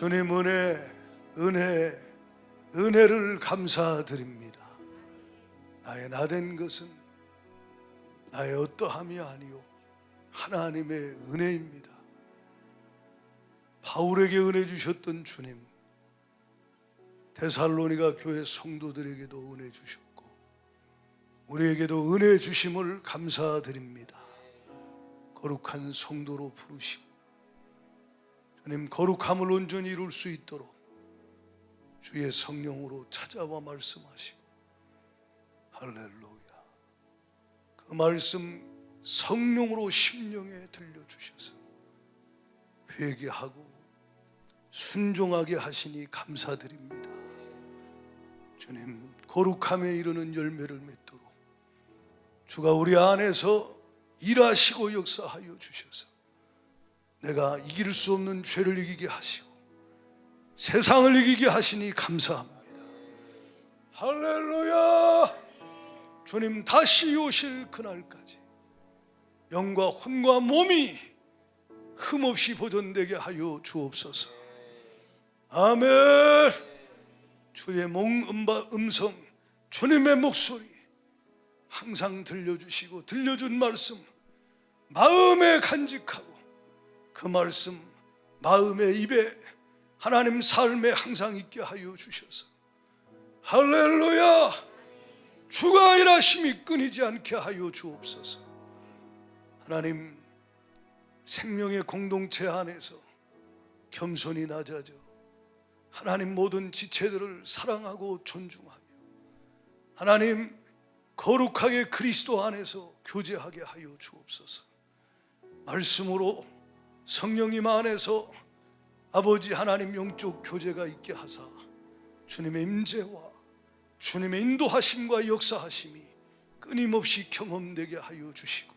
S1: 주님 은혜를 감사드립니다. 나의 나된 것은 나의 어떠함이 아니요 하나님의 은혜입니다. 바울에게 은혜 주셨던 주님, 데살로니가 교회 성도들에게도 은혜 주셨고 우리에게도 은혜 주심을 감사드립니다. 거룩한 성도로 부르시고 주님 거룩함을 온전히 이룰 수 있도록 주의 성령으로 찾아와 말씀하시고 할렐루야. 그 말씀 성령으로 심령에 들려주셔서 회개하고 순종하게 하시니 감사드립니다. 주님 거룩함에 이르는 열매를 맺도록 주가 우리 안에서 일하시고 역사하여 주셔서 내가 이길 수 없는 죄를 이기게 하시고 세상을 이기게 하시니 감사합니다. 할렐루야. 주님 다시 오실 그날까지 영과 혼과 몸이 흠없이 보존되게 하여 주옵소서. 아멘. 주의 음성, 주님의 목소리 항상 들려주시고 들려준 말씀 마음에 간직하고 그 말씀 마음의 입에 하나님 삶에 항상 있게 하여 주셔서 할렐루야. 주가 일하심이 끊이지 않게 하여 주옵소서. 하나님 생명의 공동체 안에서 겸손히 낮아져 하나님 모든 지체들을 사랑하고 존중하며 하나님 거룩하게 그리스도 안에서 교제하게 하여 주옵소서. 말씀으로 성령님 안에서 아버지 하나님 영적 교제가 있게 하사 주님의 임재와 주님의 인도하심과 역사하심이 끊임없이 경험되게 하여 주시고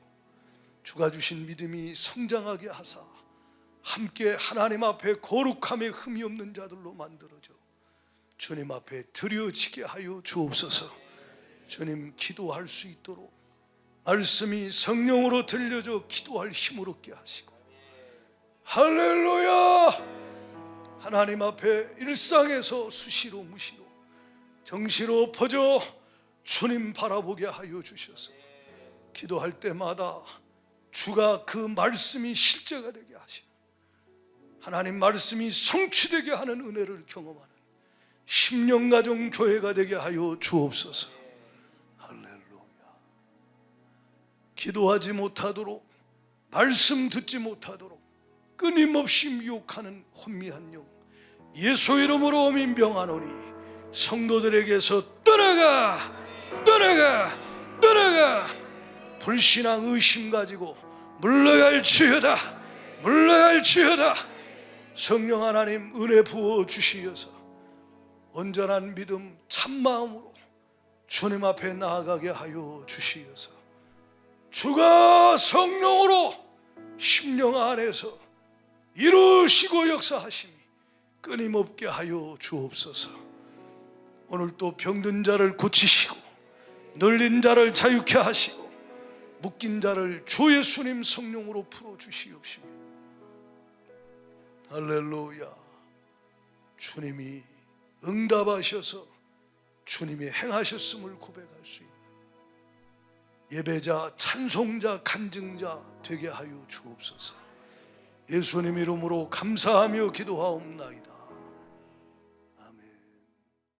S1: 주가 주신 믿음이 성장하게 하사 함께 하나님 앞에 거룩함에 흠이 없는 자들로 만들어져 주님 앞에 드려지게 하여 주옵소서. 주님 기도할 수 있도록 말씀이 성령으로 들려져 기도할 힘을 얻게 하시고 할렐루야. 하나님 앞에 일상에서 수시로 무시로 정시로 퍼져 주님 바라보게 하여 주셔서 기도할 때마다 주가 그 말씀이 실제가 되게 하시는 하나님 말씀이 성취되게 하는 은혜를 경험하는 심령가정 교회가 되게 하여 주옵소서. 할렐루야. 기도하지 못하도록 말씀 듣지 못하도록 끊임없이 미혹하는 혼미한 영 예수 이름으로 오민 명하노니 성도들에게서 떠나가 불신앙 의심 가지고 물러갈지어다. 성령 하나님 은혜 부어 주시어서 온전한 믿음 참마음으로 주님 앞에 나아가게 하여 주시어서 주가 성령으로 심령 안에서 이루시고 역사하심이 끊임없게 하여 주옵소서. 오늘 또 병든 자를 고치시고 눌린 자를 자유케 하시고 묶인 자를 주 예수님 성령으로 풀어주시옵시며 할렐루야. 주님이 응답하셔서 주님이 행하셨음을 고백할 수 있는 예배자, 찬송자, 간증자 되게 하여 주옵소서. 예수님 이름으로 감사하며 기도하옵나이다.